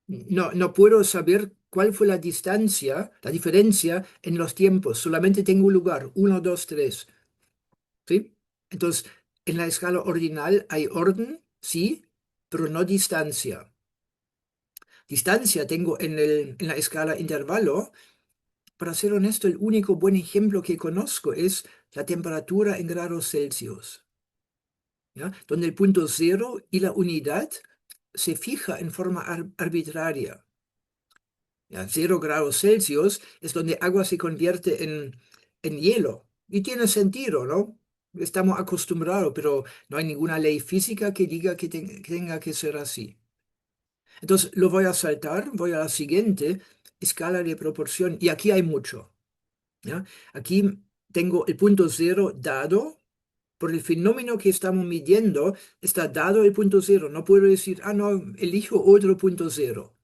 Speaker 1: No puedo saber cuál fue la distancia, la diferencia en los tiempos. Solamente tengo un lugar, 1, 2, 3. ¿Sí? Entonces, en la escala ordinal hay orden, sí, pero no distancia. Distancia tengo en la escala intervalo. Para ser honesto, el único buen ejemplo que conozco es la temperatura en grados Celsius, ¿ya? Donde el punto cero y la unidad se fija en forma arbitraria. ¿Ya? 0 grados Celsius es donde agua se convierte en hielo. Y tiene sentido, ¿no? Estamos acostumbrados, pero no hay ninguna ley física que diga que tenga que ser así. Entonces, lo voy a saltar, voy a la siguiente escala de proporción. Y aquí hay mucho, ¿ya? Aquí tengo el punto cero dado. Por el fenómeno que estamos midiendo, está dado el punto cero. No puedo decir, ah, no, elijo otro punto cero.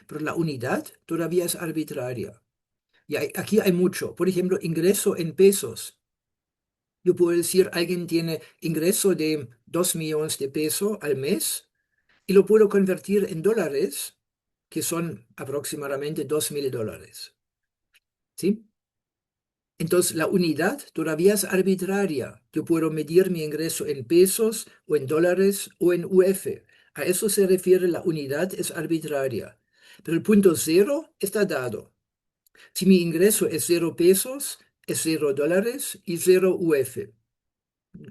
Speaker 1: Pero la unidad todavía es arbitraria. Y aquí hay mucho. Por ejemplo, ingreso en pesos. Yo puedo decir, alguien tiene ingreso de 2 millones de pesos al mes y lo puedo convertir en dólares, que son aproximadamente 2.000 dólares. ¿Sí? Entonces, la unidad todavía es arbitraria. Yo puedo medir mi ingreso en pesos o en dólares o en UF. A eso se refiere la unidad es arbitraria. Pero el punto cero está dado. Si mi ingreso es 0 pesos, es 0 dólares y 0 UF.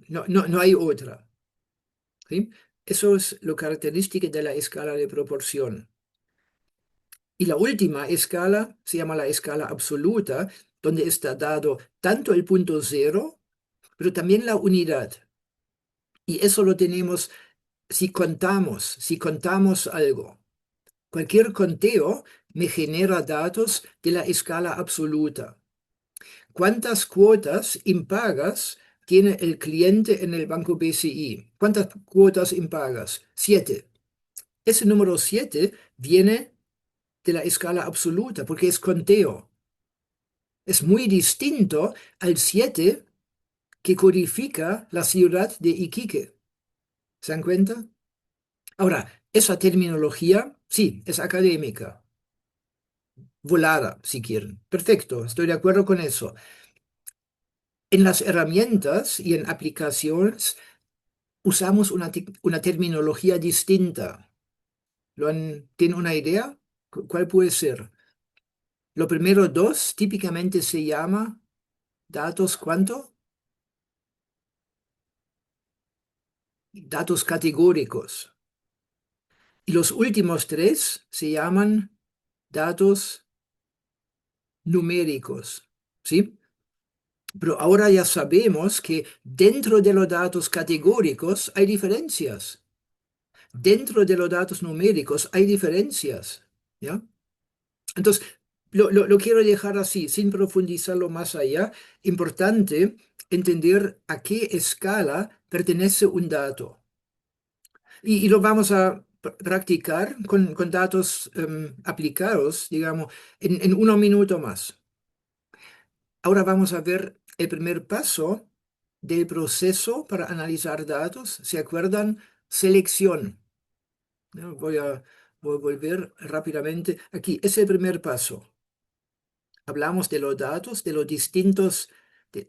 Speaker 1: No hay otra. ¿Sí? Eso es lo característico de la escala de proporción. Y la última escala se llama la escala absoluta donde está dado tanto el punto cero, pero también la unidad. Y eso lo tenemos si contamos algo. Cualquier conteo me genera datos de la escala absoluta. ¿Cuántas cuotas impagas tiene el cliente en el banco BCI? ¿Cuántas cuotas impagas? 7. Ese número 7 viene de la escala absoluta porque es conteo. Es muy distinto al 7 que codifica la ciudad de Iquique. ¿Se dan cuenta? Ahora, esa terminología, sí, es académica, volada, si quieren. Perfecto, estoy de acuerdo con eso. En las herramientas y en aplicaciones usamos una terminología distinta. ¿Tienen una idea? ¿Cuál puede ser? Lo primero dos típicamente se llama datos, ¿cuánto? Datos categóricos. Y los últimos tres se llaman datos numéricos, ¿sí? Pero ahora ya sabemos que dentro de los datos categóricos hay diferencias. Dentro de los datos numéricos hay diferencias, ¿ya? Entonces, lo quiero dejar así, sin profundizarlo más allá. Importante entender a qué escala pertenece un dato. Y lo vamos a practicar con datos aplicados, digamos, en 1 minuto más. Ahora vamos a ver el primer paso del proceso para analizar datos. ¿Se acuerdan? Selección. ¿No? Voy a volver rápidamente. Aquí es el primer paso. Hablamos de los datos, de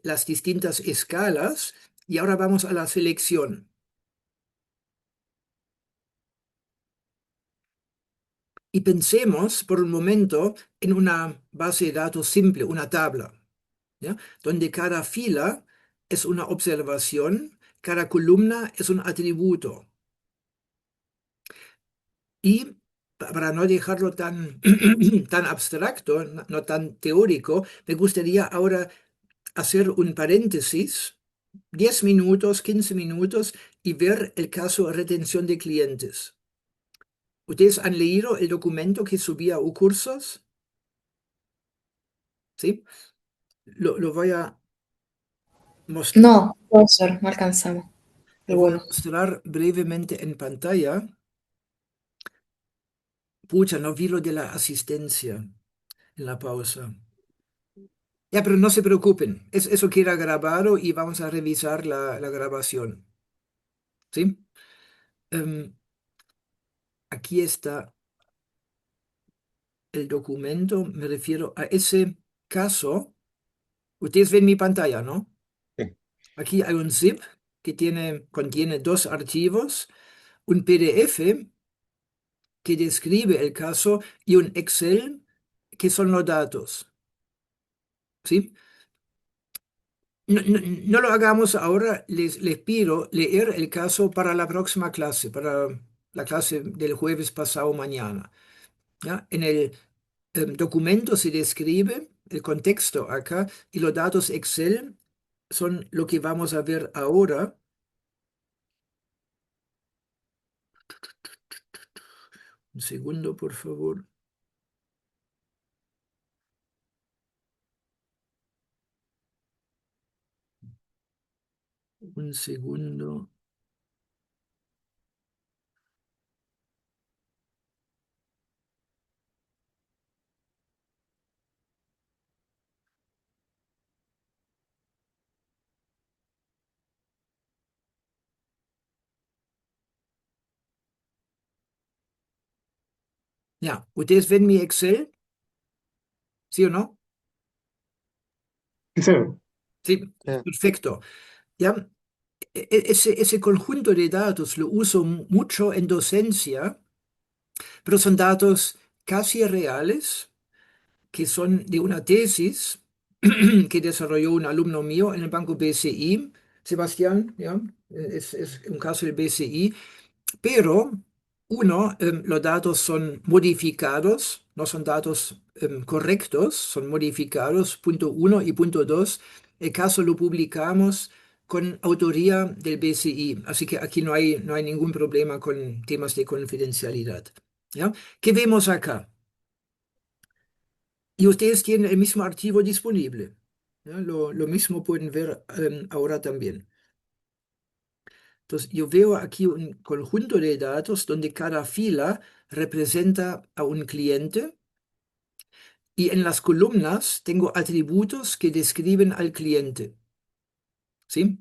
Speaker 1: las distintas escalas, y ahora vamos a la selección. Y pensemos por un momento en una base de datos simple, una tabla, ¿ya? Donde cada fila es una observación, cada columna es un atributo. Y para no dejarlo tan, tan abstracto, no tan teórico, me gustaría ahora hacer un paréntesis, 10 minutos, 15 minutos, y ver el caso de retención de clientes. ¿Ustedes han leído el documento que subí a Ucursos? ¿Sí? Lo voy a mostrar.
Speaker 6: No, profesor, no alcanzamos.
Speaker 1: Lo voy a
Speaker 6: Alguno.
Speaker 1: mostrar brevemente en pantalla. Pucha, no vi lo de la asistencia en la pausa. Ya, pero no se preocupen. Eso queda grabado y vamos a revisar la grabación. ¿Sí? Em, Aquí está el documento. Me refiero a ese caso. Ustedes ven mi pantalla, ¿no?
Speaker 5: Sí.
Speaker 1: Aquí hay un zip que contiene dos archivos, un PDF que describe el caso y un Excel que son los datos. ¿Sí? No lo hagamos ahora, les pido leer el caso para la próxima clase, para la clase del jueves pasado mañana. ¿Ya? En el documento se describe el contexto acá y los datos Excel son lo que vamos a ver ahora. Un segundo, por favor. Un segundo. Ya, ¿ustedes ven mi Excel? ¿Sí o no?
Speaker 3: Sí, se ve.
Speaker 1: Sí,
Speaker 7: Ya.
Speaker 1: perfecto. Ya, ese conjunto de datos lo uso mucho en docencia, pero son datos casi reales, que son de una tesis que desarrolló un alumno mío en el banco BCI, Sebastián, ¿ya? Es un caso del BCI, pero Uno, los datos son modificados, no son datos correctos, son modificados, punto uno. Y punto dos, el caso lo publicamos con autoría del BCI, así que aquí no hay ningún problema con temas de confidencialidad. ¿Ya? ¿Qué vemos acá? Y ustedes tienen el mismo archivo disponible. ¿Ya? Lo mismo pueden ver ahora también. Entonces, yo veo aquí un conjunto de datos donde cada fila representa a un cliente y en las columnas tengo atributos que describen al cliente. ¿Sí?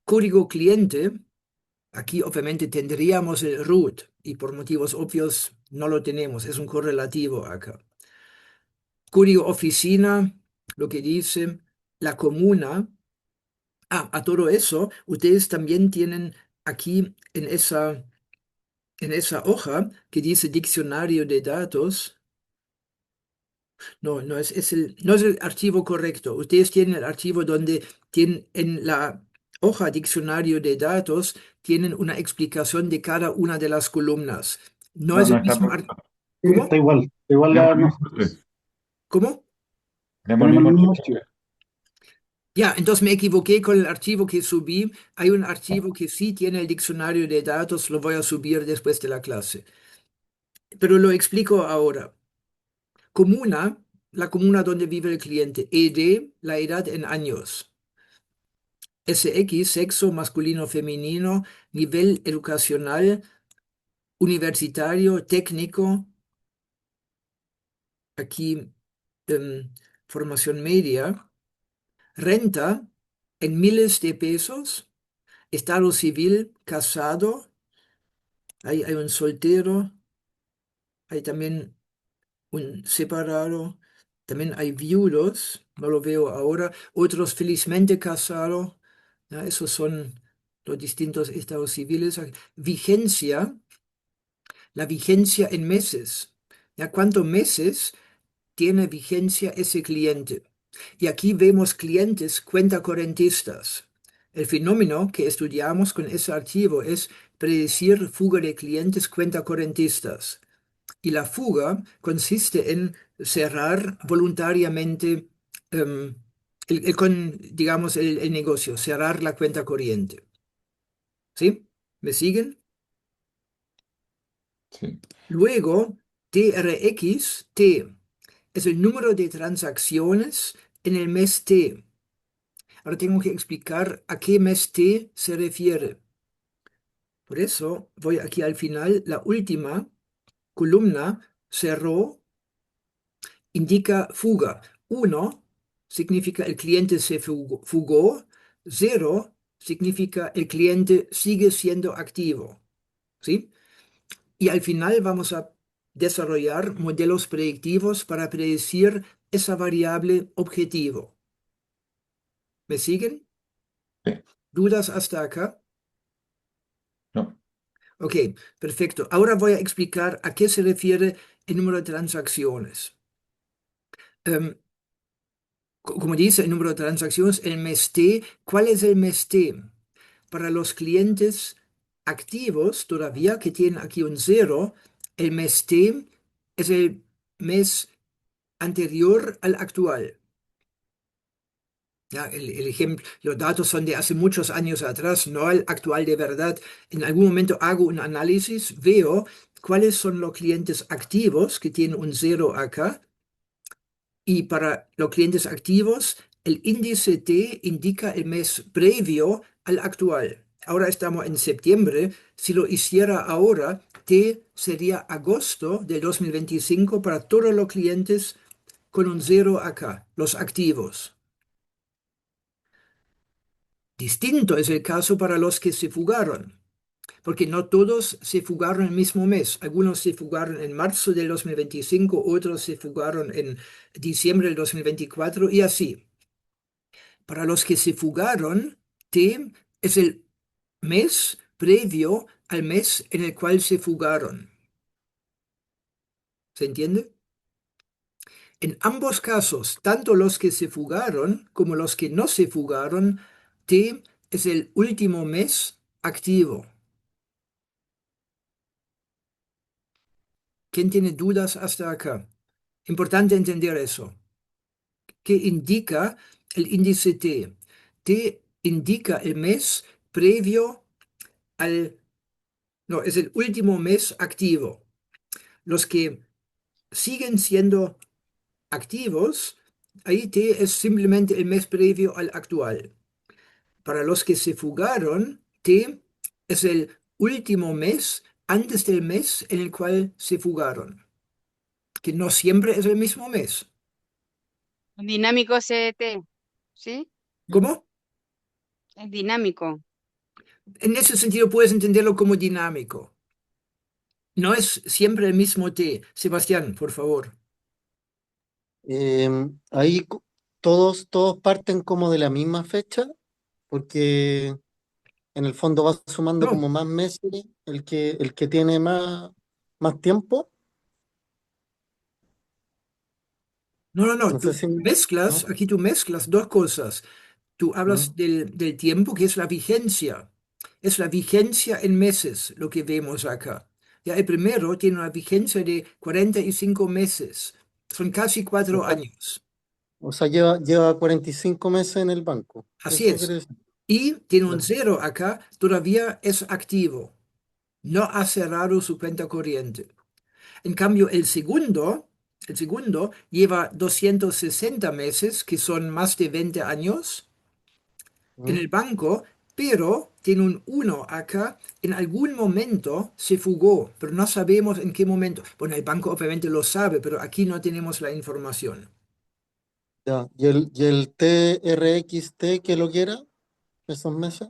Speaker 1: Código cliente, aquí obviamente tendríamos el root y por motivos obvios no lo tenemos, es un correlativo acá. Código oficina, lo que dice la comuna. A todo eso, ustedes también tienen aquí en esa hoja que dice diccionario de datos. No, no es el archivo correcto. Ustedes tienen el archivo donde tienen en la hoja diccionario de datos, tienen una explicación de cada una de las columnas. No
Speaker 5: No,
Speaker 1: es
Speaker 5: no
Speaker 1: el
Speaker 5: está
Speaker 1: mismo
Speaker 5: perfecto.
Speaker 3: Está
Speaker 1: ¿Cómo?
Speaker 3: igual, está igual
Speaker 5: Tenemos
Speaker 3: la
Speaker 5: el mismo archivo.
Speaker 3: nosotros.
Speaker 1: ¿Cómo?
Speaker 5: Tenemos el
Speaker 3: Tenemos
Speaker 5: mismo
Speaker 3: el mismo
Speaker 5: archivo.
Speaker 3: archivo.
Speaker 1: Ya, entonces me equivoqué con el archivo que subí. Hay un archivo que sí tiene el diccionario de datos, lo voy a subir después de la clase. Pero lo explico ahora. Comuna, la comuna donde vive el cliente. ED, la edad en años. SX, sexo masculino, femenino, nivel educacional, universitario, técnico, aquí formación media, renta en miles de pesos, estado civil, casado, hay un soltero, hay también un separado, también hay viudos, no lo veo ahora, otros felizmente casados, ¿ya? Esos son los distintos estados civiles. Vigencia, la vigencia en meses. ¿Ya? ¿Cuántos meses tiene vigencia ese cliente? Y aquí vemos clientes cuentacorrentistas. El fenómeno que estudiamos con ese archivo es predecir fuga de clientes cuentacorrentistas. Y la fuga consiste en cerrar voluntariamente digamos, el negocio, cerrar la cuenta corriente. ¿Sí? ¿Me siguen?
Speaker 5: Sí.
Speaker 1: Luego, TRX, T, es el número de transacciones en el mes T. Ahora tengo que explicar a qué mes T se refiere. Por eso voy aquí al final, la última columna cerró, indica fuga. Uno significa el cliente se fugó. Cero significa el cliente sigue siendo activo. ¿Sí? Y al final vamos a desarrollar modelos predictivos para predecir esa variable objetivo. ¿Me siguen?
Speaker 5: Sí.
Speaker 1: ¿Dudas hasta acá?
Speaker 5: No.
Speaker 1: Ok, perfecto. Ahora voy a explicar a qué se refiere el número de transacciones. Em, Como dice el número de transacciones, el mes T, ¿cuál es el mes T? Para los clientes activos todavía que tienen aquí un cero, el mes T es el mes anterior al actual. Ya, el ejemplo, los datos son de hace muchos años atrás, no el actual de verdad. En algún momento hago un análisis, veo cuáles son los clientes activos que tienen un cero acá. Y para los clientes activos, el índice T indica el mes previo al actual. Ahora estamos en septiembre. Si lo hiciera ahora, T sería agosto del 2025 para todos los clientes con un cero acá, los activos. Distinto es el caso para los que se fugaron, porque no todos se fugaron el mismo mes. Algunos se fugaron en marzo del 2025, otros se fugaron en diciembre del 2024 y así. Para los que se fugaron, T es el mes previo al mes en el cual se fugaron. ¿Se entiende? En ambos casos, tanto los que se fugaron como los que no se fugaron, T es el último mes activo. ¿Quién tiene dudas hasta acá? Importante entender eso. ¿Qué indica el índice T? T indica el mes previo al, no, es el último mes activo. Los que siguen siendo activos, ahí T es simplemente el mes previo al actual. Para los que se fugaron, T es el último mes antes del mes en el cual se fugaron, que no siempre es el mismo mes.
Speaker 8: Dinámico CDT, ¿sí?
Speaker 1: ¿Cómo?
Speaker 8: Es dinámico.
Speaker 1: En ese sentido puedes entenderlo como dinámico. No es siempre el mismo T. Sebastián, por favor.
Speaker 7: Ahí todos parten como de la misma fecha, porque en el fondo va sumando
Speaker 1: No,
Speaker 7: como más meses el que tiene más tiempo.
Speaker 1: no.
Speaker 7: No sé
Speaker 1: Tú
Speaker 7: si...
Speaker 1: mezclas,
Speaker 7: ¿no?
Speaker 1: aquí tú mezclas dos cosas. Tú hablas
Speaker 7: ¿No?
Speaker 1: del tiempo, que es la vigencia. Es la vigencia en meses, lo que vemos acá. Ya el primero tiene una vigencia de 45 meses. Son casi
Speaker 7: O
Speaker 1: cuatro
Speaker 7: sea,
Speaker 1: años.
Speaker 7: o sea, lleva 45 meses en el banco.
Speaker 1: Así
Speaker 7: Eso
Speaker 1: es.
Speaker 7: quiere decir.
Speaker 1: Y tiene un
Speaker 7: Ya.
Speaker 1: cero acá, todavía es activo. No ha cerrado su cuenta corriente. En cambio, el segundo lleva 260 meses, que son más de 20 años, en
Speaker 7: ¿Mm?
Speaker 1: el banco, pero tiene un uno acá. En algún momento se fugó, pero no sabemos en qué momento. Bueno, el banco obviamente lo sabe, pero aquí no tenemos la información.
Speaker 7: Ya. ¿Y el TRXT que lo quiera? ¿Esos meses?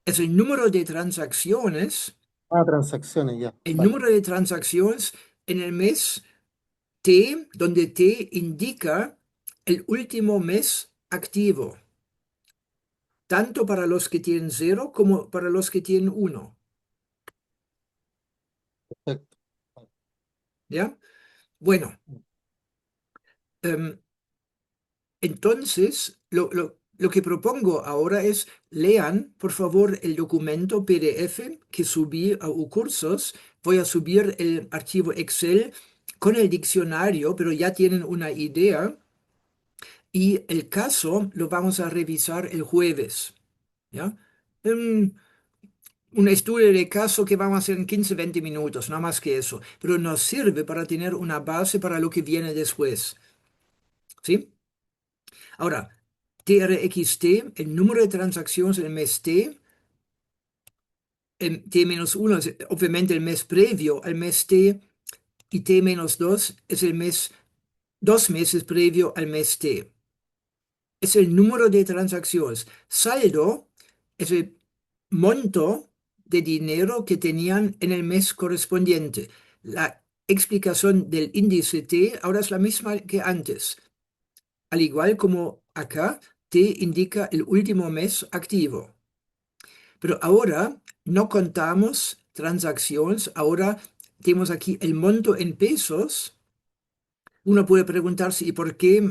Speaker 1: Es el número de transacciones,
Speaker 7: Ah, transacciones, ya.
Speaker 1: el
Speaker 7: Vale.
Speaker 1: número de transacciones en el mes T, donde T indica el último mes activo, tanto para los que tienen cero como para los que tienen uno.
Speaker 7: Perfecto.
Speaker 1: ¿Ya? Bueno, em, entonces lo que propongo ahora es lean, por favor, el documento PDF que subí a Ucursos. Voy a subir el archivo Excel con el diccionario, pero ya tienen una idea. Y el caso lo vamos a revisar el jueves. ¿Ya? Em, un estudio de caso que vamos a hacer en 15, 20 minutos, no más que eso, pero nos sirve para tener una base para lo que viene después. ¿Sí? Ahora, TRXT, el número de transacciones en el mes T, en T-1 es obviamente el mes previo al mes T, y T-2 es el mes, 2 meses previo al mes T. Es el número de transacciones. Saldo es el monto de dinero que tenían en el mes correspondiente. La explicación del índice T ahora es la misma que antes. Al igual como acá, T indica el último mes activo. Pero ahora no contamos transacciones, ahora tenemos aquí el monto en pesos. Uno puede preguntarse, ¿y por qué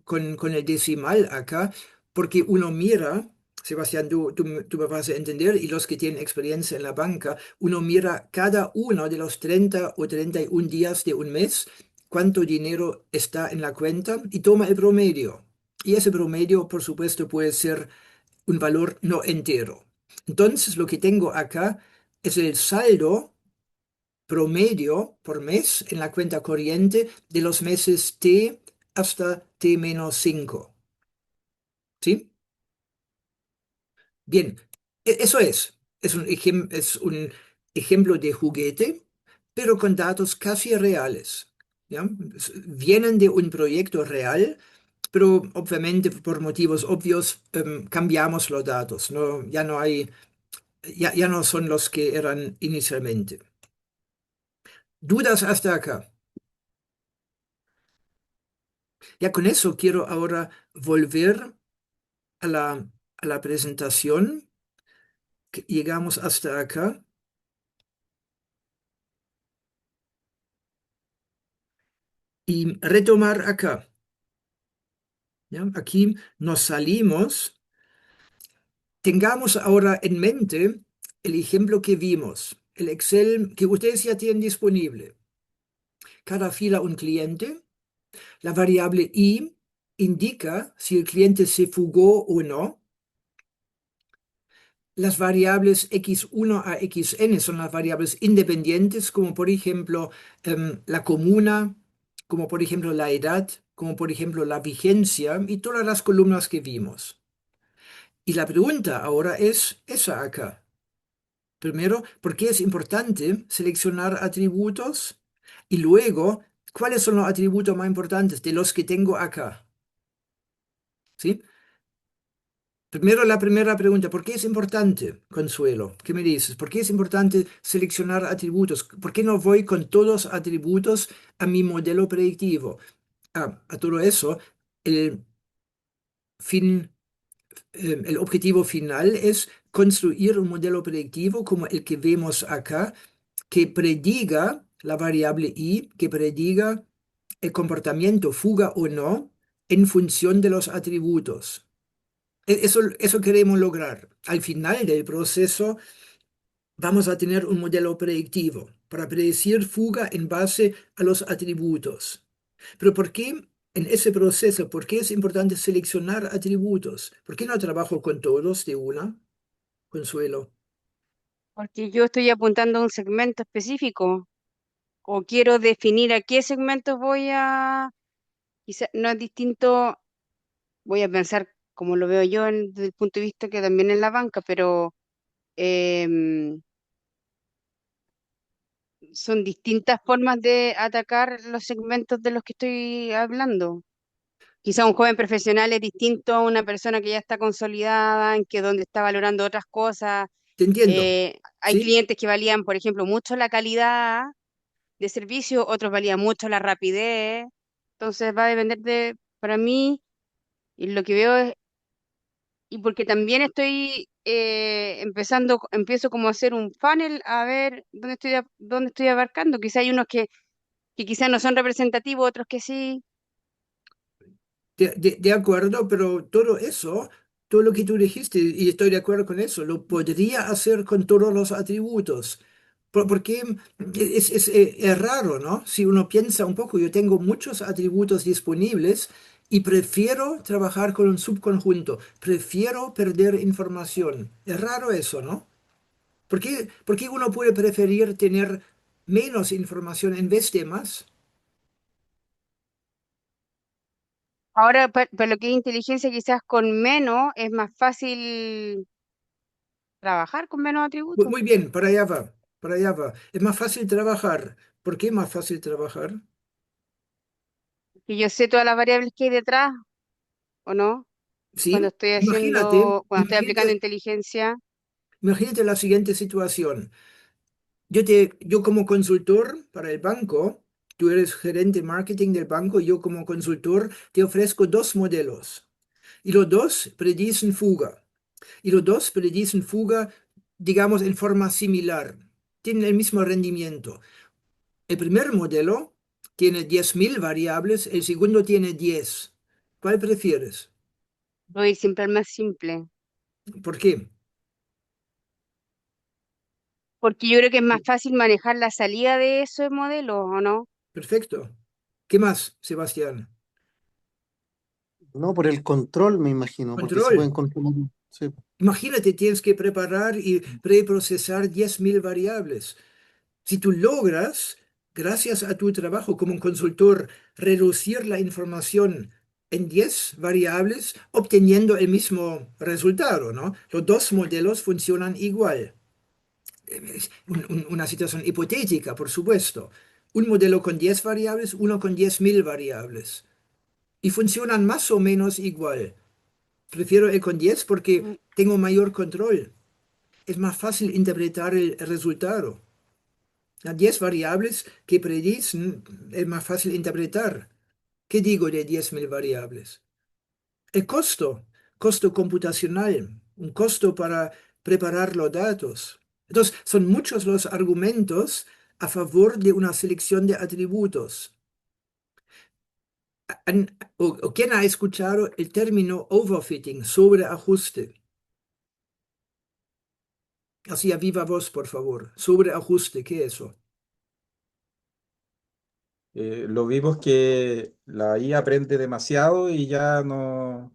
Speaker 1: con el decimal acá? Porque uno mira, Sebastián, tú me vas a entender, y los que tienen experiencia en la banca, uno mira cada uno de los 30 o 31 días de un mes, cuánto dinero está en la cuenta y toma el promedio. Y ese promedio, por supuesto, puede ser un valor no entero. Entonces, lo que tengo acá es el saldo promedio por mes en la cuenta corriente de los meses T hasta T-5. ¿Sí? Bien, eso es. Es un ejemplo de juguete, pero con datos casi reales. ¿Ya? Vienen de un proyecto real, pero obviamente por motivos obvios cambiamos los datos. ¿No? Ya no son los que eran inicialmente. ¿Dudas hasta acá? Ya con eso quiero ahora volver a la presentación. Que llegamos hasta acá y retomar acá. ¿Ya? Aquí nos salimos. Tengamos ahora en mente el ejemplo que vimos, el Excel que ustedes ya tienen disponible. cada fila un cliente. La variable i indica si el cliente se fugó o no. Las variables x1 a xn son las variables independientes, como por ejemplo la comuna, como por ejemplo la edad, como por ejemplo la vigencia y todas las columnas que vimos. Y la pregunta ahora es esa acá. Primero, ¿por qué es importante seleccionar atributos? Y luego, ¿cuáles son los atributos más importantes de los que tengo acá? ¿Sí? Primero, la primera pregunta, ¿por qué es importante, Consuelo? ¿Qué me dices? ¿Por qué es importante seleccionar atributos? ¿Por qué no voy con todos los atributos a mi modelo predictivo? A todo eso, el fin, el objetivo final es construir un modelo predictivo como el que vemos acá, que prediga la variable i, que prediga el comportamiento, fuga o no, en función de los atributos. Eso queremos lograr. Al final del proceso vamos a tener un modelo predictivo para predecir fuga en base a los atributos. Pero ¿por qué en ese proceso, por qué es importante seleccionar atributos? ¿Por qué no trabajo con todos de una, Consuelo?
Speaker 8: Porque yo estoy apuntando a un segmento específico o quiero definir a qué segmentos voy a, quizá no es distinto, voy a pensar como lo veo yo desde el punto de vista que también en la banca, pero em, son distintas formas de atacar los segmentos de los que estoy hablando. Quizá un joven profesional es distinto a una persona que ya está consolidada, en que donde está valorando otras cosas.
Speaker 1: Te entiendo,
Speaker 8: Hay
Speaker 1: ¿sí?
Speaker 8: clientes que valían, por ejemplo, mucho la calidad de servicio, otros valían mucho la rapidez. Entonces va a depender de, para mí, y lo que veo es, y porque también estoy empiezo como a hacer un funnel a ver dónde estoy abarcando. Quizá hay unos que quizás no son representativos, otros que sí.
Speaker 1: De acuerdo, pero todo eso, todo lo que tú dijiste, y estoy de acuerdo con eso, lo podría hacer con todos los atributos. Porque es raro, ¿no? Si uno piensa un poco, yo tengo muchos atributos disponibles y prefiero trabajar con un subconjunto, prefiero perder información. Es raro eso, ¿no? Por qué uno puede preferir tener menos información en vez de más?
Speaker 8: Ahora, para lo que es inteligencia, quizás con menos es más fácil trabajar con menos atributos.
Speaker 1: Muy bien, para allá va, para allá va. Es más fácil trabajar. ¿Por qué más fácil trabajar?
Speaker 8: Que yo sé todas las variables que hay detrás, ¿o no?
Speaker 1: ¿Sí?
Speaker 8: Cuando estoy aplicando
Speaker 1: Imagínate,
Speaker 8: inteligencia,
Speaker 1: imagínate la siguiente situación. Yo como consultor para el banco, tú eres gerente de marketing del banco, yo como consultor te ofrezco dos modelos. Y los dos predicen fuga. Y los dos predicen fuga, digamos, en forma similar. Tienen el mismo rendimiento. El primer modelo tiene 10.000 variables, el segundo tiene 10. ¿Cuál prefieres?
Speaker 8: voy a ir siempre al más simple.
Speaker 1: ¿Por qué?
Speaker 8: Porque yo creo que es más fácil manejar la salida de esos modelos, ¿o no?
Speaker 1: Perfecto. ¿Qué más, Sebastián?
Speaker 7: No, por el control, me imagino, porque se pueden
Speaker 1: Control.
Speaker 7: controlar. Sí.
Speaker 1: Imagínate, tienes que preparar y preprocesar 10.000 variables. Si tú logras, gracias a tu trabajo como un consultor, reducir la información en 10 variables, obteniendo el mismo resultado, ¿no? Los dos modelos funcionan igual. Es una situación hipotética, por supuesto. Un modelo con 10 variables, uno con 10.000 variables. Y funcionan más o menos igual. Prefiero el con 10 porque
Speaker 8: Mm,
Speaker 1: tengo mayor control. Es más fácil interpretar el resultado. Las 10 variables que predicen es más fácil interpretar. ¿Qué digo de 10.000 variables? El costo computacional, un costo para preparar los datos. Entonces, son muchos los argumentos a favor de una selección de atributos. ¿O quién ha escuchado el término overfitting, sobreajuste? Así a viva voz, por favor. Sobreajuste, ¿qué es eso?
Speaker 9: Lo vimos que la IA aprende demasiado y ya no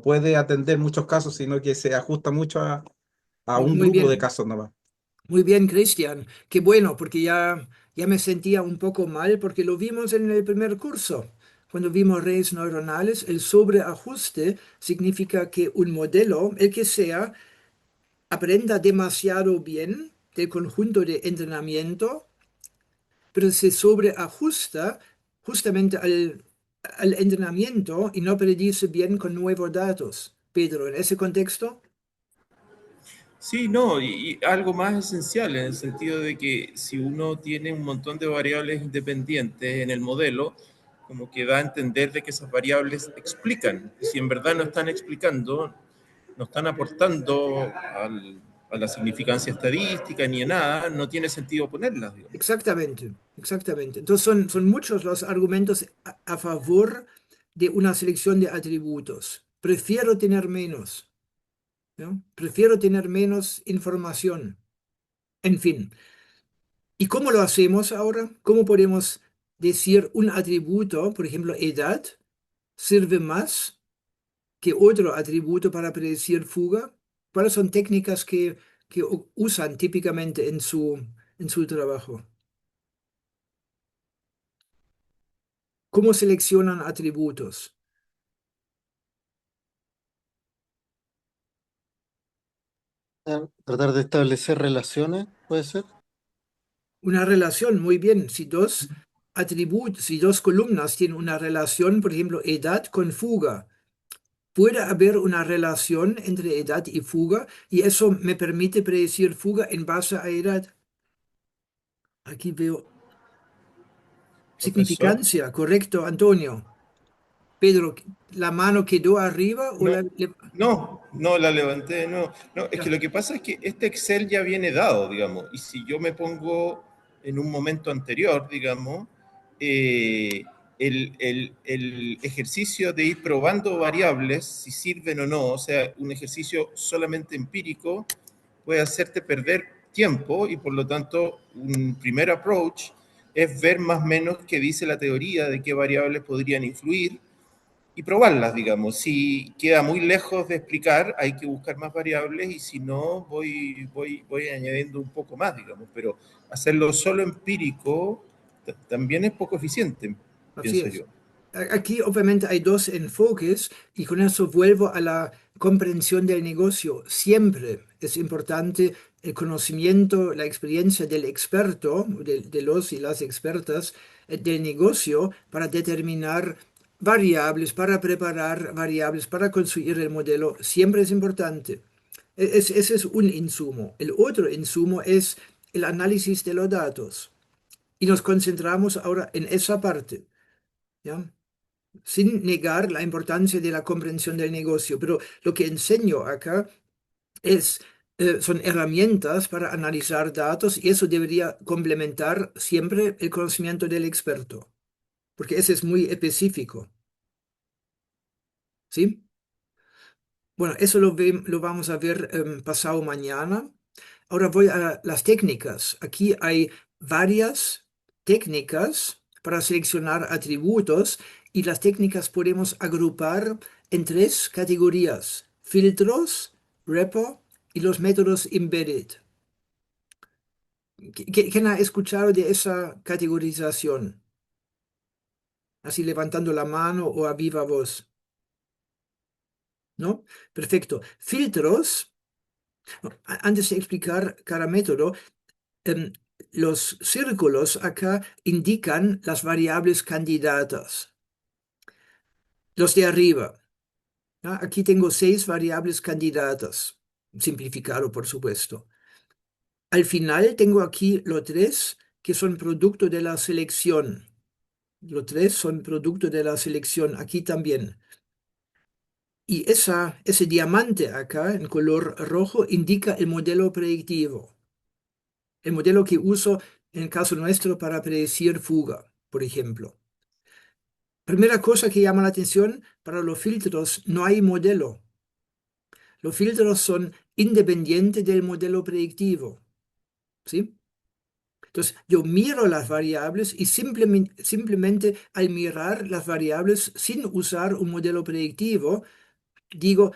Speaker 9: puede atender muchos casos, sino que se ajusta mucho a un
Speaker 1: Muy
Speaker 9: grupo de
Speaker 1: bien.
Speaker 9: casos nomás.
Speaker 1: Muy bien, Cristian. Qué bueno, porque ya me sentía un poco mal porque lo vimos en el primer curso. Cuando vimos redes neuronales, el sobreajuste significa que un modelo, el que sea, aprenda demasiado bien del conjunto de entrenamiento, pero se sobreajusta justamente al entrenamiento y no predice bien con nuevos datos. Pedro, en ese contexto.
Speaker 10: Sí, no, y algo más esencial en el sentido de que si uno tiene un montón de variables independientes en el modelo, como que da a entender de que esas variables explican. Y si en verdad no están explicando, no están aportando a la significancia estadística ni a nada, no tiene sentido ponerlas, digamos.
Speaker 1: Exactamente, exactamente. Entonces son muchos los argumentos a favor de una selección de atributos. Prefiero tener menos, ¿no? Prefiero tener menos información. En fin, ¿y cómo lo hacemos ahora? ¿Cómo podemos decir un atributo, por ejemplo, edad, sirve más que otro atributo para predecir fuga? ¿Cuáles son técnicas que usan típicamente en su trabajo? ¿Cómo seleccionan atributos?
Speaker 7: Tratar de establecer relaciones, puede ser.
Speaker 1: Una relación, muy bien. Si dos atributos, si dos columnas tienen una relación, por ejemplo, edad con fuga, puede haber una relación entre edad y fuga y eso me permite predecir fuga en base a edad. Aquí veo
Speaker 10: Profesor,
Speaker 1: significancia, correcto, Antonio. Pedro, ¿la mano quedó arriba o
Speaker 10: no, no la levanté, no. No, es que
Speaker 1: ya,
Speaker 10: lo que pasa es que este Excel ya viene dado, digamos, y si yo me pongo en un momento anterior, digamos, eh, el ejercicio de ir probando variables, si sirven o no, o sea, un ejercicio solamente empírico, puede hacerte perder tiempo y por lo tanto un primer approach es ver más o menos qué dice la teoría de qué variables podrían influir y probarlas, digamos. Si queda muy lejos de explicar, hay que buscar más variables y si no, voy añadiendo un poco más, digamos. Pero hacerlo solo empírico también es poco eficiente,
Speaker 1: así
Speaker 10: pienso
Speaker 1: es.
Speaker 10: yo.
Speaker 1: Aquí obviamente hay dos enfoques y con eso vuelvo a la comprensión del negocio. Siempre es importante el conocimiento, la experiencia del experto, de los y las expertas del negocio para determinar variables, para preparar variables, para construir el modelo. Siempre es importante. Ese es un insumo. El otro insumo es el análisis de los datos. Y nos concentramos ahora en esa parte. ¿Ya? Sin negar la importancia de la comprensión del negocio, pero lo que enseño acá es, son herramientas para analizar datos y eso debería complementar siempre el conocimiento del experto, porque ese es muy específico, ¿sí? Bueno, eso lo vamos a ver pasado mañana. Ahora voy a las técnicas. Aquí hay varias técnicas para seleccionar atributos y las técnicas podemos agrupar en tres categorías: filtros, repo y los métodos embedded. ¿Quién ha escuchado de esa categorización? Así levantando la mano o a viva voz, ¿no? Perfecto. Filtros. Antes de explicar cada método, em, los círculos acá indican las variables candidatas. Los de arriba. ¿Ya? Aquí tengo 6 variables candidatas. Simplificado, por supuesto. Al final tengo aquí los 3 que son producto de la selección. Los 3 son producto de la selección. Aquí también. Y ese diamante acá en color rojo indica el modelo predictivo. El modelo que uso en el caso nuestro para predecir fuga, por ejemplo. Primera cosa que llama la atención, para los filtros no hay modelo. Los filtros son independientes del modelo predictivo, ¿sí? Entonces, yo miro las variables y simplemente al mirar las variables sin usar un modelo predictivo, digo,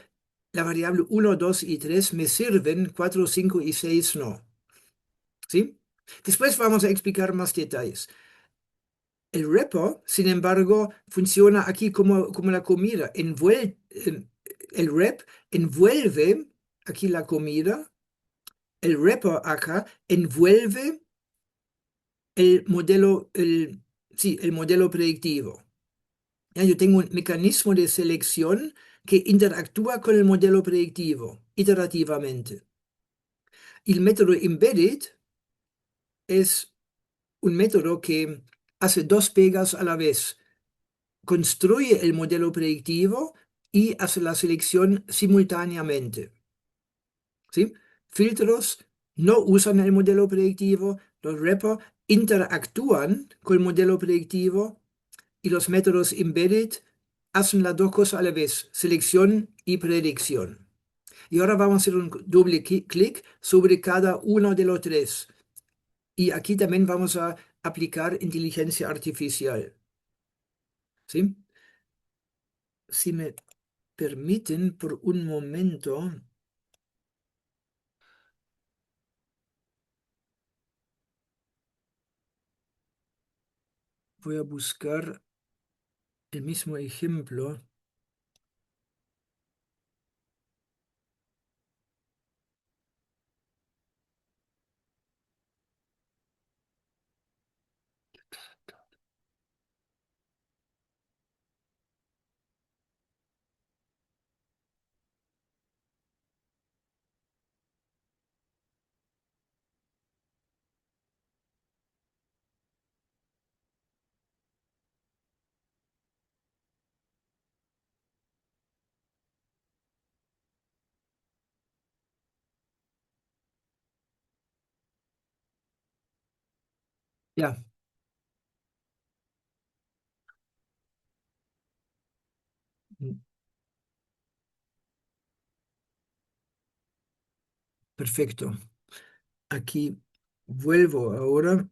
Speaker 1: la variable 1, 2 y 3 me sirven, 4, 5 y 6 no. ¿Sí? Después vamos a explicar más detalles. El repo, sin embargo, funciona aquí como la comida. El rep envuelve aquí la comida. El repo acá envuelve el modelo, sí, el modelo predictivo. Ya, yo tengo un mecanismo de selección que interactúa con el modelo predictivo iterativamente. El método embedded es un método que hace dos pegas a la vez. Construye el modelo predictivo y hace la selección simultáneamente. ¿Sí? Filtros no usan el modelo predictivo, los repos interactúan con el modelo predictivo y los métodos embedded hacen las dos cosas a la vez, selección y predicción. Y ahora vamos a hacer un doble clic sobre cada uno de los tres. Y aquí también vamos a aplicar inteligencia artificial. ¿Sí? Si me permiten por un momento, voy a buscar el mismo ejemplo. Ya, perfecto. Aquí vuelvo ahora.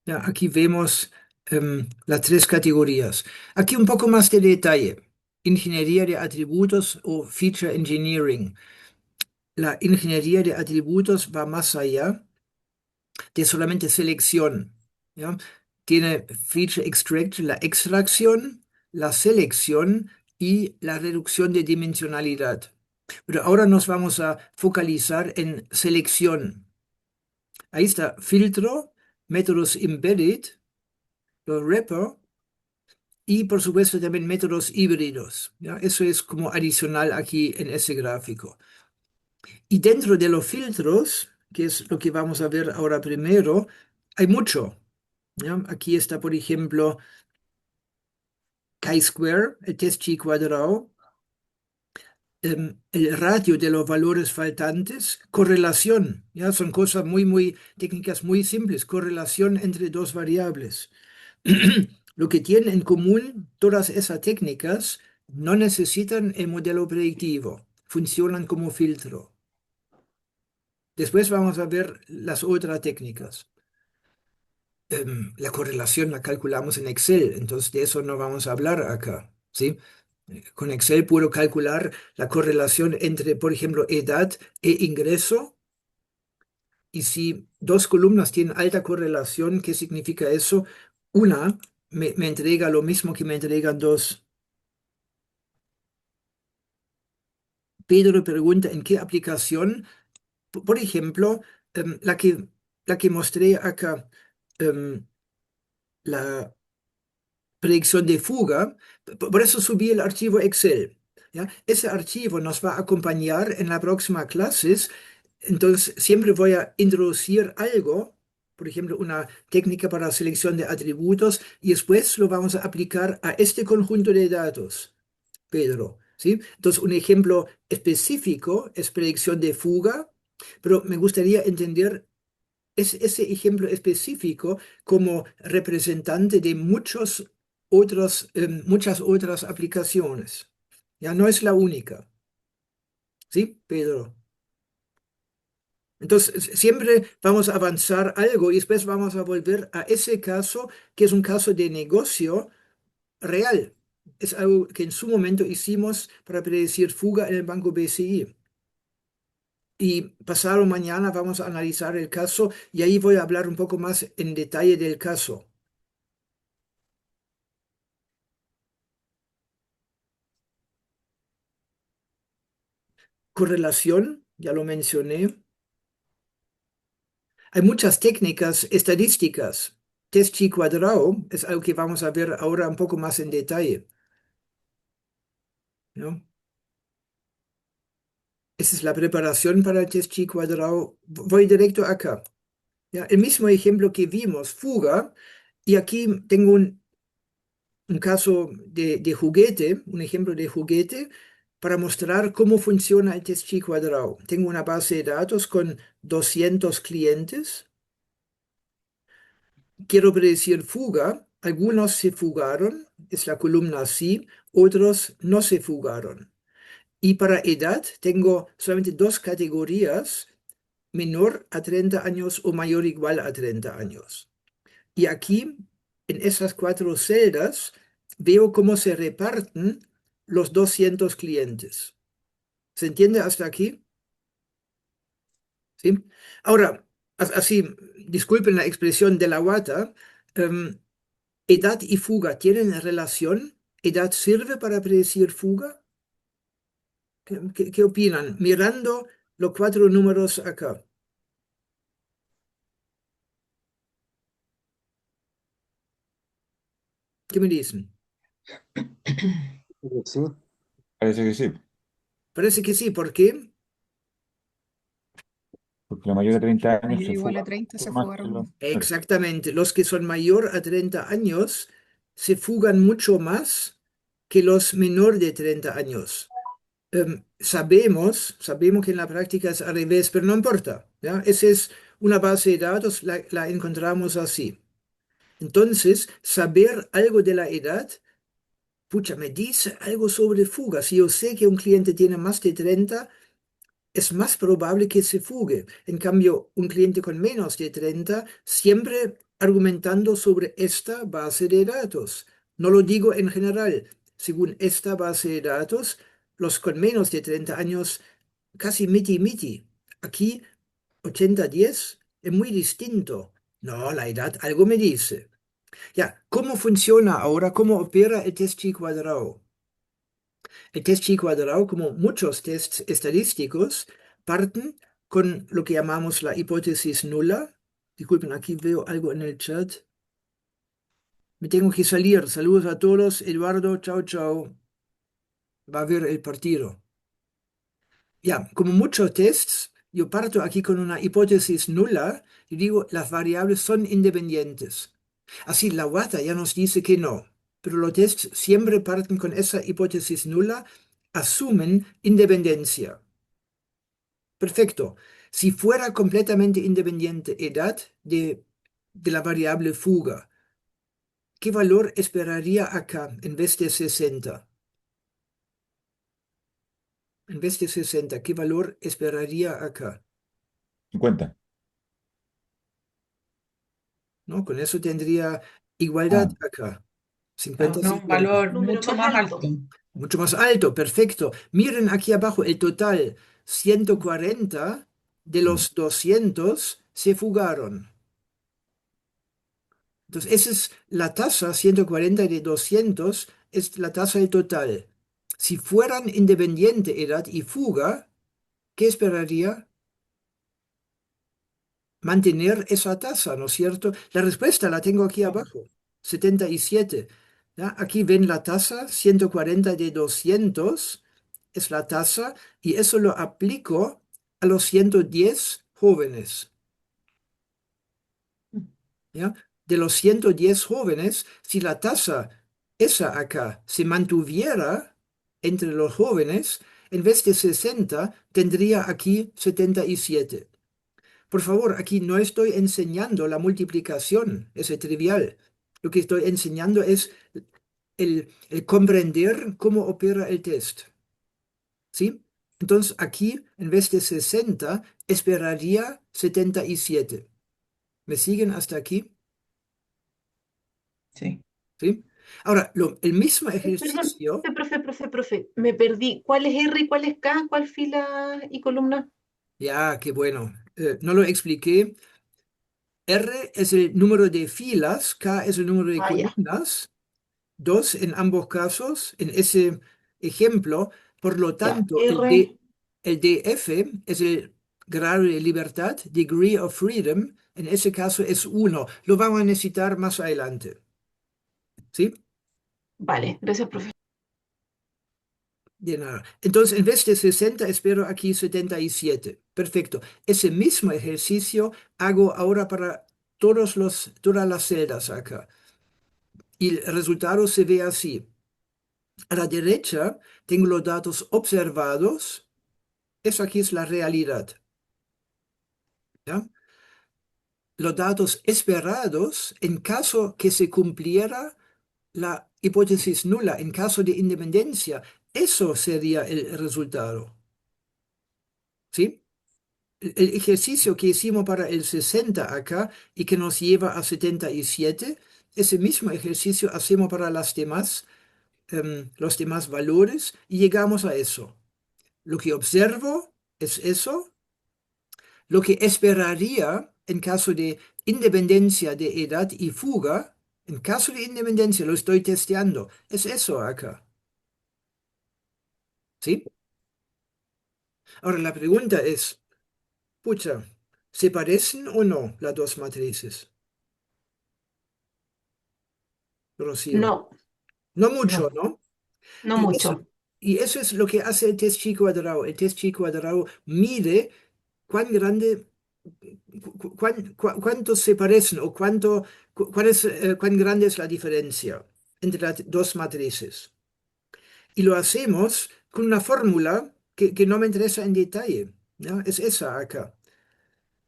Speaker 1: Ya, aquí vemos las tres categorías. Aquí un poco más de detalle. Ingeniería de atributos o feature engineering. La ingeniería de atributos va más allá de solamente selección. ¿Ya? Tiene feature extraction, la extracción, la selección y la reducción de dimensionalidad. Pero ahora nos vamos a focalizar en selección. Ahí está filtro, métodos embedded, los wrapper y por supuesto también métodos híbridos. ¿Ya? Eso es como adicional aquí en ese gráfico. Y dentro de los filtros, que es lo que vamos a ver ahora primero, hay mucho. ¿Ya? Aquí está, por ejemplo, chi-square, el test chi cuadrado, el ratio de los valores faltantes, correlación, ¿ya? Son cosas muy técnicas muy simples, correlación entre dos variables. Lo que tienen en común todas esas técnicas no necesitan el modelo predictivo, funcionan como filtro. Después vamos a ver las otras técnicas. La correlación la calculamos en Excel, entonces de eso no vamos a hablar acá, ¿sí? Con Excel puedo calcular la correlación entre, por ejemplo, edad e ingreso. Y si dos columnas tienen alta correlación, ¿qué significa eso? Una me entrega lo mismo que me entregan dos. Pedro pregunta en qué aplicación, por ejemplo, la que mostré acá, em, la predicción de fuga, por eso subí el archivo Excel. ¿Ya? Ese archivo nos va a acompañar en la próxima clases, entonces siempre voy a introducir algo, por ejemplo, una técnica para selección de atributos, y después lo vamos a aplicar a este conjunto de datos, Pedro. ¿Sí? Entonces, un ejemplo específico es predicción de fuga, pero me gustaría entender ese ejemplo específico como representante de muchos muchas otras aplicaciones. Ya no es la única. ¿Sí, Pedro? Entonces, siempre vamos a avanzar algo y después vamos a volver a ese caso, que es un caso de negocio real. Es algo que en su momento hicimos para predecir fuga en el banco BCI. Y pasado mañana vamos a analizar el caso y ahí voy a hablar un poco más en detalle del caso. Correlación, ya lo mencioné. Hay muchas técnicas estadísticas. Test chi cuadrado es algo que vamos a ver ahora un poco más en detalle, ¿no? Esa es la preparación para el test chi cuadrado. Voy directo acá. ¿Ya? El mismo ejemplo que vimos, fuga, y aquí tengo un caso de juguete, un ejemplo de juguete, para mostrar cómo funciona el test chi cuadrado. Tengo una base de datos con 200 clientes. Quiero predecir fuga. Algunos se fugaron, es la columna así, otros no se fugaron. Y para edad tengo solamente dos categorías, menor a 30 años o mayor o igual a 30 años. Y aquí, en esas cuatro celdas, veo cómo se reparten los 200 clientes. ¿Se entiende hasta aquí? ¿Sí? Ahora, así, disculpen la expresión de la guata, edad y fuga, ¿tienen relación? ¿Edad sirve para predecir fuga? ¿Qué opinan? Mirando los cuatro números acá. ¿Qué me dicen?
Speaker 7: Sí.
Speaker 5: Parece que sí,
Speaker 1: Parece que sí, ¿por qué?
Speaker 5: porque la mayoría de 30 años
Speaker 6: Mayor
Speaker 5: se
Speaker 6: igual a
Speaker 5: fuga
Speaker 6: 30
Speaker 5: mucho
Speaker 6: se
Speaker 5: más que
Speaker 6: fugaron
Speaker 5: los
Speaker 6: más.
Speaker 5: menores.
Speaker 1: Exactamente, los que son mayor a 30 años se fugan mucho más que los menor de 30 años. Sabemos que en la práctica es al revés, pero no importa, ¿ya? Esa es una base de datos, la encontramos así. Entonces, saber algo de la edad, pucha, me dice algo sobre fuga. Si yo sé que un cliente tiene más de 30, es más probable que se fugue. En cambio, un cliente con menos de 30, siempre argumentando sobre esta base de datos. No lo digo en general. Según esta base de datos, los con menos de 30 años, casi miti-miti. Aquí, 80-10, es muy distinto. No, la edad algo me dice. Ya, ¿cómo funciona ahora? ¿Cómo opera el test chi cuadrado? El test chi cuadrado, como muchos tests estadísticos, parten con lo que llamamos la hipótesis nula. Disculpen, aquí veo algo en el chat. Me tengo que salir. Saludos a todos. Eduardo, chao, chao. Va a ver el partido. Ya, como muchos tests, yo parto aquí con una hipótesis nula y digo, las variables son independientes. Así, la Wata ya nos dice que no, pero los tests siempre parten con esa hipótesis nula, asumen independencia. Perfecto. Si fuera completamente independiente edad de la variable fuga, ¿qué valor esperaría acá en vez de 60? En vez de 60, ¿qué valor esperaría acá?
Speaker 5: 50.
Speaker 1: ¿No? Con eso tendría igualdad
Speaker 5: Ah,
Speaker 1: acá.
Speaker 6: No, un
Speaker 1: 50-50.
Speaker 6: valor mucho más alto.
Speaker 1: Mucho más alto, perfecto. Miren aquí abajo el total. 140 de
Speaker 5: mm.
Speaker 1: los 200 se fugaron. Entonces, esa es la tasa, 140 de 200 es la tasa del total. Si fueran independiente edad y fuga, ¿qué esperaría? Mantener esa tasa, ¿no es cierto? La respuesta la tengo aquí abajo, 77. ¿Ya? Aquí ven la tasa, 140 de 200 es la tasa, y eso lo aplico a los 110 jóvenes. ¿Ya? De los 110 jóvenes, si la tasa esa acá se mantuviera entre los jóvenes, en vez de 60, tendría aquí 77. Por favor, aquí no estoy enseñando la multiplicación, es trivial. Lo que estoy enseñando es el comprender cómo opera el test. ¿Sí? Entonces aquí, en vez de 60, esperaría 77. ¿Me siguen hasta aquí?
Speaker 2: Sí.
Speaker 1: ¿Sí? Ahora, el mismo
Speaker 6: Perdón,
Speaker 1: ejercicio,
Speaker 6: profe, me perdí. ¿Cuál es R y cuál es K? ¿Cuál fila y columna?
Speaker 1: ya, qué bueno, no lo expliqué. R es el número de filas, K es el número de
Speaker 6: Ah, ya,
Speaker 1: columnas, dos en ambos casos, en ese ejemplo. Por lo
Speaker 6: ya.
Speaker 1: tanto,
Speaker 6: R,
Speaker 1: el DF es el grado de libertad, degree of freedom, en ese caso es uno. Lo vamos a necesitar más adelante. ¿Sí?
Speaker 6: vale, gracias, profe.
Speaker 1: De nada. Entonces, en vez de 60, espero aquí 77. Perfecto. Ese mismo ejercicio hago ahora para todas las celdas acá. Y el resultado se ve así. A la derecha tengo los datos observados. Eso aquí es la realidad. ¿Ya? Los datos esperados en caso que se cumpliera la hipótesis nula, en caso de independencia. Eso sería el resultado. ¿Sí? El ejercicio que hicimos para el 60 acá y que nos lleva a 77, ese mismo ejercicio hacemos para los demás valores y llegamos a eso. Lo que observo es eso. Lo que esperaría en caso de independencia de edad y fuga, en caso de independencia, lo estoy testeando, es eso acá. ¿Sí? Ahora la pregunta es, pucha, ¿se parecen o no las dos matrices? Rocío.
Speaker 6: No,
Speaker 1: No mucho,
Speaker 6: no,
Speaker 1: ¿no?
Speaker 6: no
Speaker 1: Y eso,
Speaker 6: mucho.
Speaker 1: y eso es lo que hace el test chi cuadrado. El test chi cuadrado mide cuán grande, cuántos se parecen o cuán grande es la diferencia entre las dos matrices. Y lo hacemos con una fórmula que no me interesa en detalle, ¿no? Es esa acá.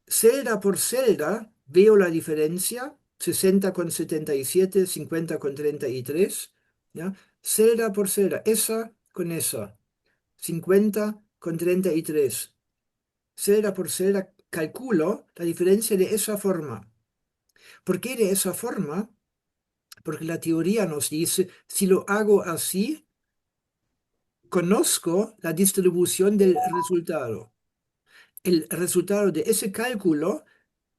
Speaker 1: Celda por celda veo la diferencia, 60 con 77, 50 con 33, ¿ya? Celda por celda, esa con esa, 50 con 33. Celda por celda calculo la diferencia de esa forma. ¿Por qué de esa forma? Porque la teoría nos dice, si lo hago así, conozco la distribución del resultado. El resultado de ese cálculo,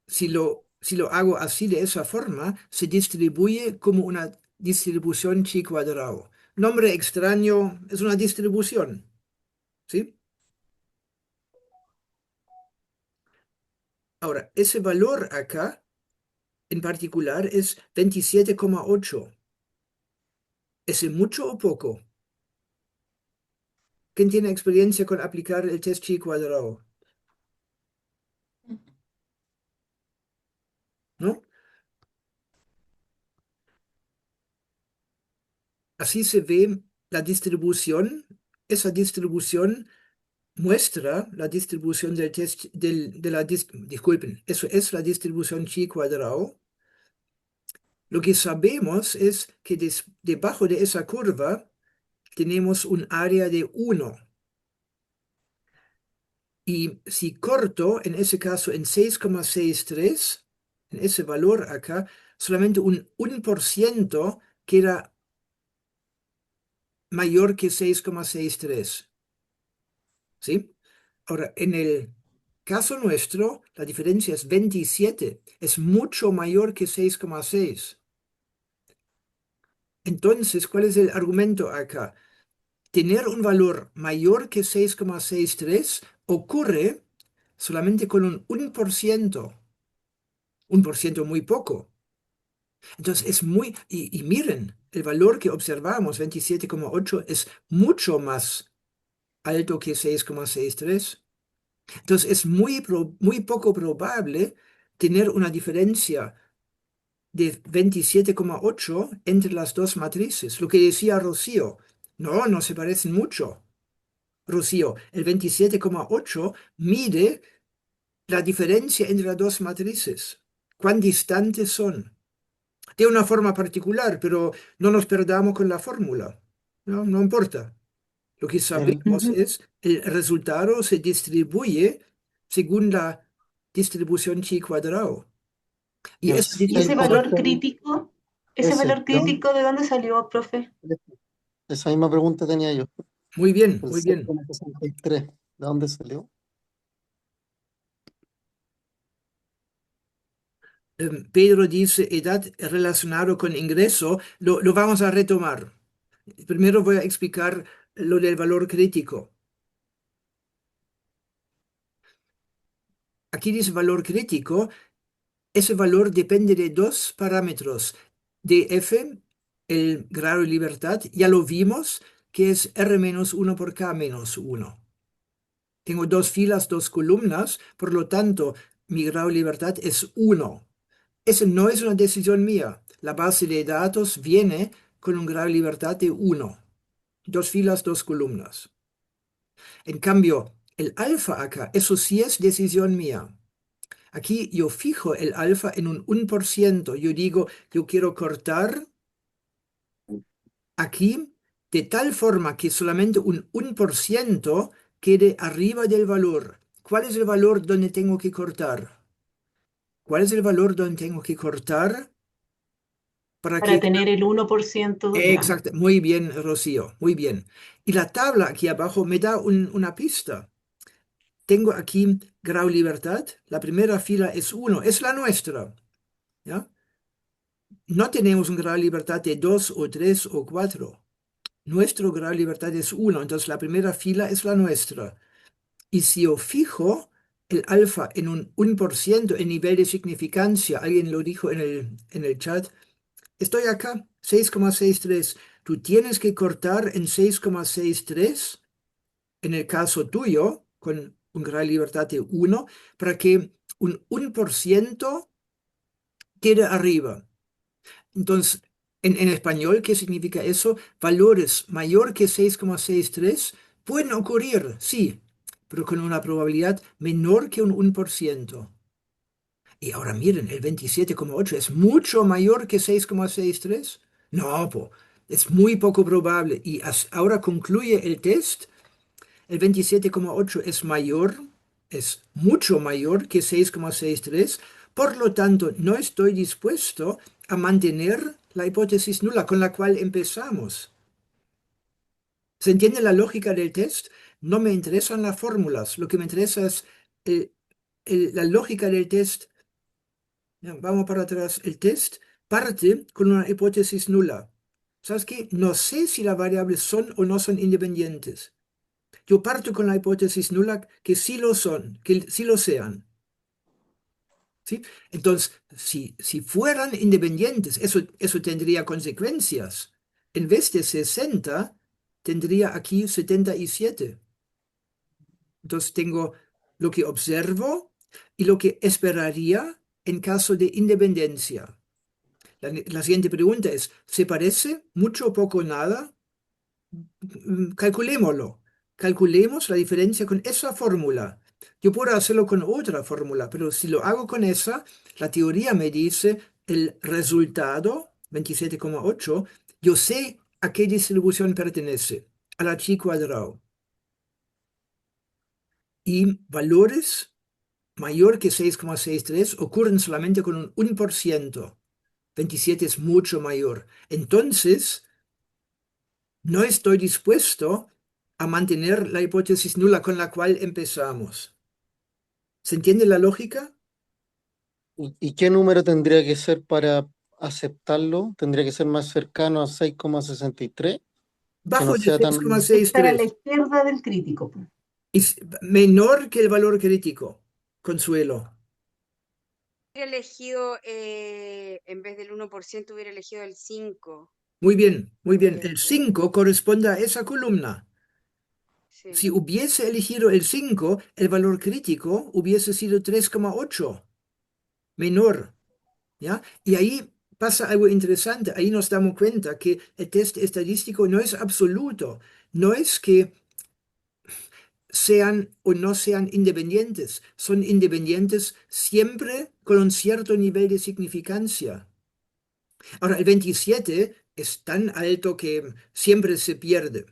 Speaker 1: si lo hago así de esa forma, se distribuye como una distribución chi cuadrado. Nombre extraño, es una distribución, ¿sí? Ahora, ese valor acá, en particular, es 27,8. ¿Es mucho o poco? ¿Quién tiene experiencia con aplicar el test chi cuadrado? ¿No? Así se ve la distribución. Esa distribución muestra la distribución del test, disculpen, eso es la distribución chi cuadrado. Lo que sabemos es que debajo de esa curva tenemos un área de 1. Y si corto, en ese caso, en 6,63, en ese valor acá, solamente un 1% queda mayor que 6,63. ¿Sí? Ahora, en el caso nuestro, la diferencia es 27, es mucho mayor que 6,6. Entonces, ¿cuál es el argumento acá? Tener un valor mayor que 6,63 ocurre solamente con un 1%, 1% muy poco. Entonces, y miren, el valor que observamos, 27,8, es mucho más alto que 6,63. Entonces es muy poco probable tener una diferencia de 27,8 entre las dos matrices. Lo que decía Rocío, no se parecen mucho. Rocío, el 27,8 mide la diferencia entre las dos matrices. ¿Cuán distantes son? de una forma particular, pero no nos perdamos con la fórmula. No, no importa. Lo que
Speaker 7: El,
Speaker 1: sabemos es el resultado se distribuye según la distribución chi cuadrado. Y
Speaker 7: el
Speaker 1: esa
Speaker 6: ¿Y ese
Speaker 1: distribución,
Speaker 7: ese,
Speaker 6: valor crítico, de dónde salió, profe?
Speaker 7: esa misma pregunta tenía yo.
Speaker 1: muy bien,
Speaker 7: El
Speaker 1: muy bien.
Speaker 7: 6,63, ¿de dónde salió?
Speaker 1: Pedro dice edad relacionado con ingreso, lo vamos a retomar. Primero voy a explicar lo del valor crítico. Aquí dice valor crítico, ese valor depende de dos parámetros. De F, el grado de libertad, ya lo vimos, que es R-1 por K-1. Tengo dos filas, dos columnas, por lo tanto, mi grado de libertad es 1. Eso no es una decisión mía. La base de datos viene con un grado de libertad de 1. Dos filas, dos columnas. En cambio, el alfa acá, eso sí es decisión mía. Aquí yo fijo el alfa en un 1%. Yo digo, yo quiero cortar aquí de tal forma que solamente un 1% quede arriba del valor. ¿Cuál es el valor donde tengo que cortar? ¿Cuál es el valor donde tengo que cortar para
Speaker 6: Para
Speaker 1: que...
Speaker 6: tener el 1% ya.
Speaker 1: Exacto, muy bien, Rocío, muy bien. Y la tabla aquí abajo me da una pista. Tengo aquí grado libertad, la primera fila es 1, es la nuestra, ¿ya? No tenemos un grado de libertad de 2 o 3 o 4. Nuestro grado de libertad es 1, entonces la primera fila es la nuestra. Y si yo fijo el alfa en un 1% en nivel de significancia, alguien lo dijo en el chat, estoy acá, 6,63. Tú tienes que cortar en 6,63, en el caso tuyo, con un grado de libertad de 1, para que un 1% quede arriba. Entonces, en español, ¿qué significa eso? Valores mayor que 6,63 pueden ocurrir, sí, pero con una probabilidad menor que un 1%. Y ahora miren, el 27,8 es mucho mayor que 6,63. No, es muy poco probable. Y ahora concluye el test. El 27,8 es mayor, es mucho mayor que 6,63. Por lo tanto, no estoy dispuesto a mantener la hipótesis nula con la cual empezamos. ¿Se entiende la lógica del test? No me interesan las fórmulas. Lo que me interesa es el- la lógica del test. Ya, vamos para atrás. El test parte con una hipótesis nula. ¿Sabes qué? No sé si las variables son o no son independientes. Yo parto con la hipótesis nula que sí lo son, que sí lo sean. ¿Sí? Entonces, si fueran independientes, eso tendría consecuencias. En vez de 60, tendría aquí 77. Entonces, tengo lo que observo y lo que esperaría en caso de independencia. La siguiente pregunta es, ¿se parece mucho, poco, nada? Calculémoslo. Calculemos la diferencia con esa fórmula. Yo puedo hacerlo con otra fórmula, pero si lo hago con esa, la teoría me dice el resultado, 27,8, yo sé a qué distribución pertenece, a la chi cuadrado. Y valores mayor que 6,63 ocurren solamente con un 1%. 27 es mucho mayor. Entonces, no estoy dispuesto a mantener la hipótesis nula con la cual empezamos. ¿Se entiende la lógica?
Speaker 7: ¿Y qué número tendría que ser para aceptarlo? ¿Tendría que ser más cercano a 6,63? Que
Speaker 1: Bajo
Speaker 7: no
Speaker 1: de
Speaker 7: sea tan...
Speaker 6: Estar a la
Speaker 1: 6,63.
Speaker 6: izquierda del crítico, po.
Speaker 1: Es menor que el valor crítico. Consuelo.
Speaker 8: Hubiera elegido, en vez del 1%, hubiera elegido el 5.
Speaker 1: Muy bien, muy bien.
Speaker 8: Eh,
Speaker 1: El 5 corresponde a esa columna.
Speaker 8: sí.
Speaker 1: Si hubiese elegido el 5, el valor crítico hubiese sido 3,8, menor. ¿Ya? Y ahí pasa algo interesante. Ahí nos damos cuenta que el test estadístico no es absoluto. No es que sean o no sean independientes. Son independientes siempre con un cierto nivel de significancia. Ahora, el 27 es tan alto que siempre se pierde.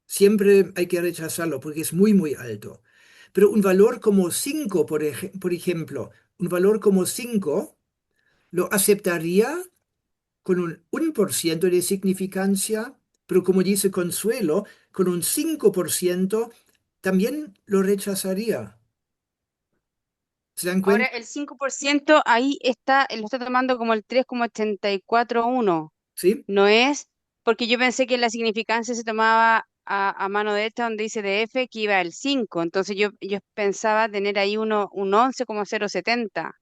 Speaker 1: Siempre hay que rechazarlo porque es muy, muy alto. Pero un valor como 5, por ejemplo, un valor como 5 lo aceptaría con un 1% de significancia, pero como dice Consuelo, con un 5% también lo rechazaría. ¿Se dan
Speaker 8: Ahora
Speaker 1: cuenta?
Speaker 8: el 5% ahí está, lo está tomando como el 3,841.
Speaker 1: ¿Sí?
Speaker 8: No es, porque yo pensé que la significancia se tomaba a mano derecha donde dice de F que iba el 5. Entonces yo pensaba tener ahí un 11,070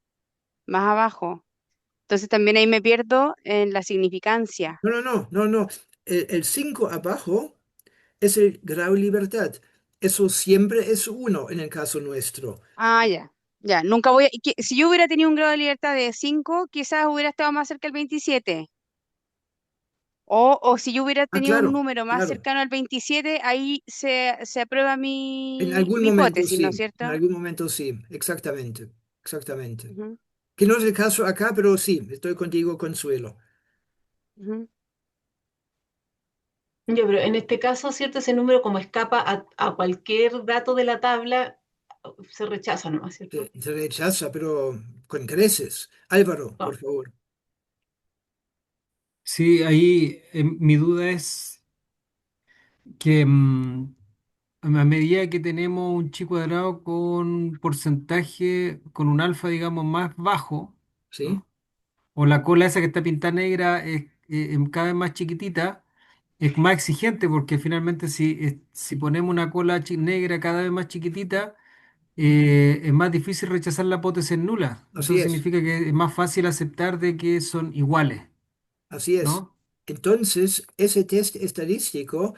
Speaker 8: más abajo. Entonces también ahí me pierdo en la significancia.
Speaker 1: No, no, no, no, no. El 5 abajo es el grado de libertad. Eso siempre es uno en el caso nuestro.
Speaker 8: Ah, ya. Ya, nunca si yo hubiera tenido un grado de libertad de 5, quizás hubiera estado más cerca del 27. O si yo hubiera
Speaker 1: Ah,
Speaker 8: tenido un
Speaker 1: claro,
Speaker 8: número más
Speaker 1: claro.
Speaker 8: cercano al 27, ahí se aprueba
Speaker 1: En
Speaker 8: mi,
Speaker 1: algún
Speaker 8: mi
Speaker 1: momento
Speaker 8: hipótesis, ¿no es
Speaker 1: sí, en
Speaker 8: cierto?
Speaker 1: algún momento sí, exactamente, exactamente.
Speaker 8: Ujú,
Speaker 1: Que no es el caso acá, pero sí, estoy contigo, Consuelo.
Speaker 8: ujú.
Speaker 6: Ya, pero en este caso, ¿cierto? Ese número como escapa a cualquier dato de la tabla, se rechaza nomás, ¿cierto?
Speaker 1: Se rechaza, pero con creces. Álvaro, por
Speaker 6: Ah,
Speaker 1: favor.
Speaker 4: Sí, ahí mi duda es que a medida que tenemos un chi cuadrado con porcentaje, con un alfa, digamos, más bajo,
Speaker 1: ¿Sí?
Speaker 4: ¿no? O la cola esa que está pintada negra es cada vez más chiquitita, es más exigente porque finalmente si ponemos una cola negra cada vez más chiquitita, es más difícil rechazar la hipótesis nula.
Speaker 1: Así
Speaker 4: Entonces
Speaker 1: es,
Speaker 4: significa que es más fácil aceptar de que son iguales,
Speaker 1: así es.
Speaker 4: ¿no?
Speaker 1: Entonces, ese test estadístico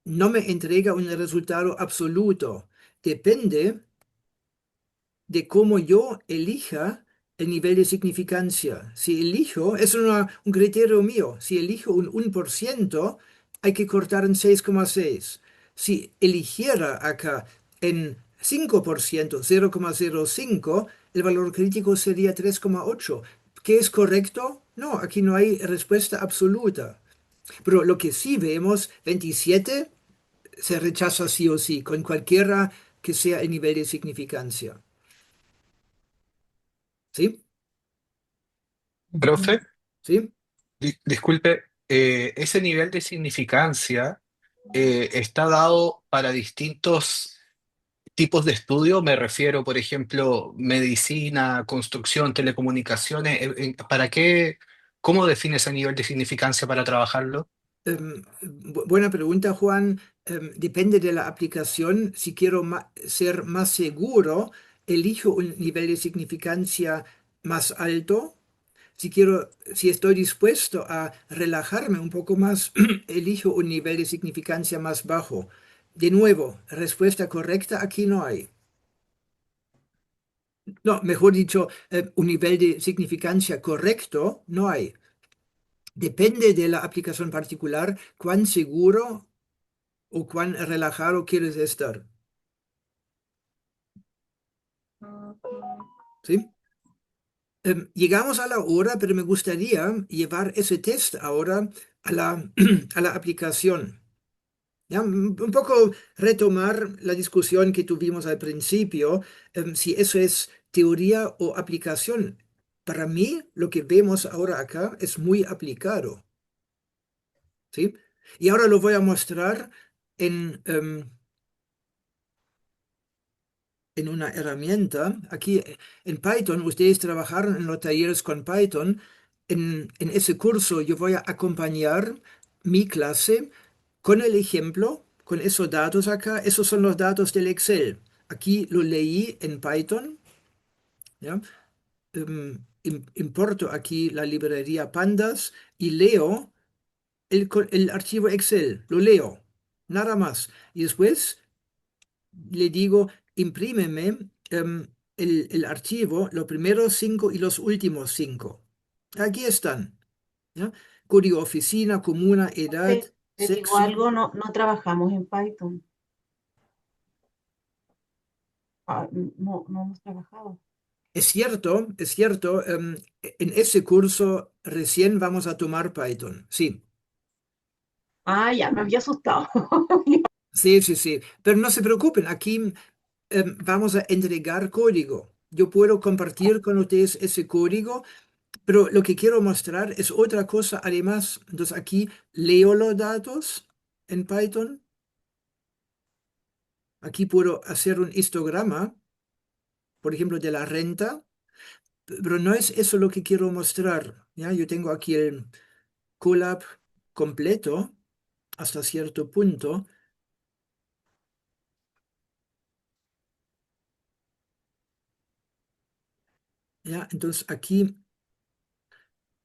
Speaker 1: no me entrega un resultado absoluto. Depende de cómo yo elija el nivel de significancia. Si elijo, es un criterio mío, si elijo un 1%, hay que cortar en 6,6. Si eligiera acá en 5%, 0,05, el valor crítico sería 3,8. ¿Qué es correcto? No, aquí no hay respuesta absoluta. Pero lo que sí vemos, 27 se rechaza sí o sí, con cualquiera que sea el nivel de significancia. ¿Sí?
Speaker 11: Profe,
Speaker 1: ¿Sí?
Speaker 11: disculpe, ese nivel de significancia está dado para distintos tipos de estudio. Me refiero, por ejemplo, medicina, construcción, telecomunicaciones. ¿Para qué? ¿Cómo define ese nivel de significancia para trabajarlo?
Speaker 1: Buena pregunta, Juan. Depende de la aplicación. Si quiero ser más seguro, elijo un nivel de significancia más alto. Si estoy dispuesto a relajarme un poco más, elijo un nivel de significancia más bajo. De nuevo, respuesta correcta aquí no hay. No, mejor dicho, un nivel de significancia correcto no hay. Depende de la aplicación particular, cuán seguro o cuán relajado quieres estar. ¿Sí? Llegamos a la hora, pero me gustaría llevar ese test ahora a a la aplicación. ¿Ya? Un poco retomar la discusión que tuvimos al principio, si eso es teoría o aplicación. Para mí, lo que vemos ahora acá es muy aplicado. ¿Sí? Y ahora lo voy a mostrar en una herramienta. Aquí en Python, ustedes trabajaron en los talleres con Python. En ese curso yo voy a acompañar mi clase con el ejemplo, con esos datos acá. Esos son los datos del Excel. Aquí lo leí en Python. ¿Ya? Importo aquí la librería Pandas y leo el archivo Excel. Lo leo. Nada más. Y después le digo, imprímeme el archivo, los primeros 5 y los últimos 5. Aquí están. ¿Ya? Código oficina, comuna, edad,
Speaker 6: te digo
Speaker 1: sexo.
Speaker 6: algo, no trabajamos en Python. No hemos trabajado.
Speaker 1: es cierto, en ese curso recién vamos a tomar Python, sí.
Speaker 6: Ah, ya, me había asustado.
Speaker 1: Sí, sí, sí. Pero no se preocupen, aquí vamos a entregar código. Yo puedo compartir con ustedes ese código, pero lo que quiero mostrar es otra cosa además. Entonces aquí leo los datos en Python. Aquí puedo hacer un histograma, por ejemplo, de la renta, pero no es eso lo que quiero mostrar. ¿Ya? Yo tengo aquí el Colab completo hasta cierto punto. ¿Ya? Entonces aquí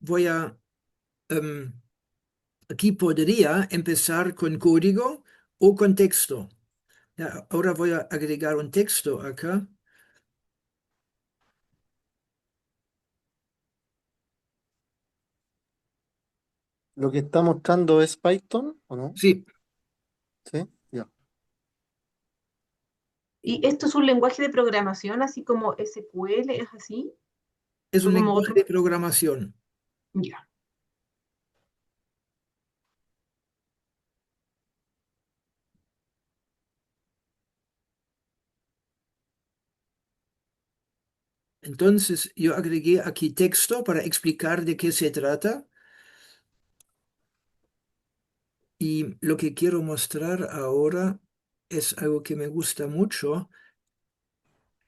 Speaker 1: voy a... em, aquí podría empezar con código o con texto. Ya, ahora voy a agregar un texto acá.
Speaker 7: Lo que está mostrando es Python, ¿o no?
Speaker 1: Sí,
Speaker 7: Sí, ya.
Speaker 6: ¿Y esto es un lenguaje de programación, así como SQL, es así?
Speaker 1: es
Speaker 6: ¿O
Speaker 1: un
Speaker 6: como
Speaker 1: lenguaje
Speaker 6: otro?
Speaker 1: de programación.
Speaker 6: Ya.
Speaker 1: Entonces yo agregué aquí texto para explicar de qué se trata. Y lo que quiero mostrar ahora es algo que me gusta mucho.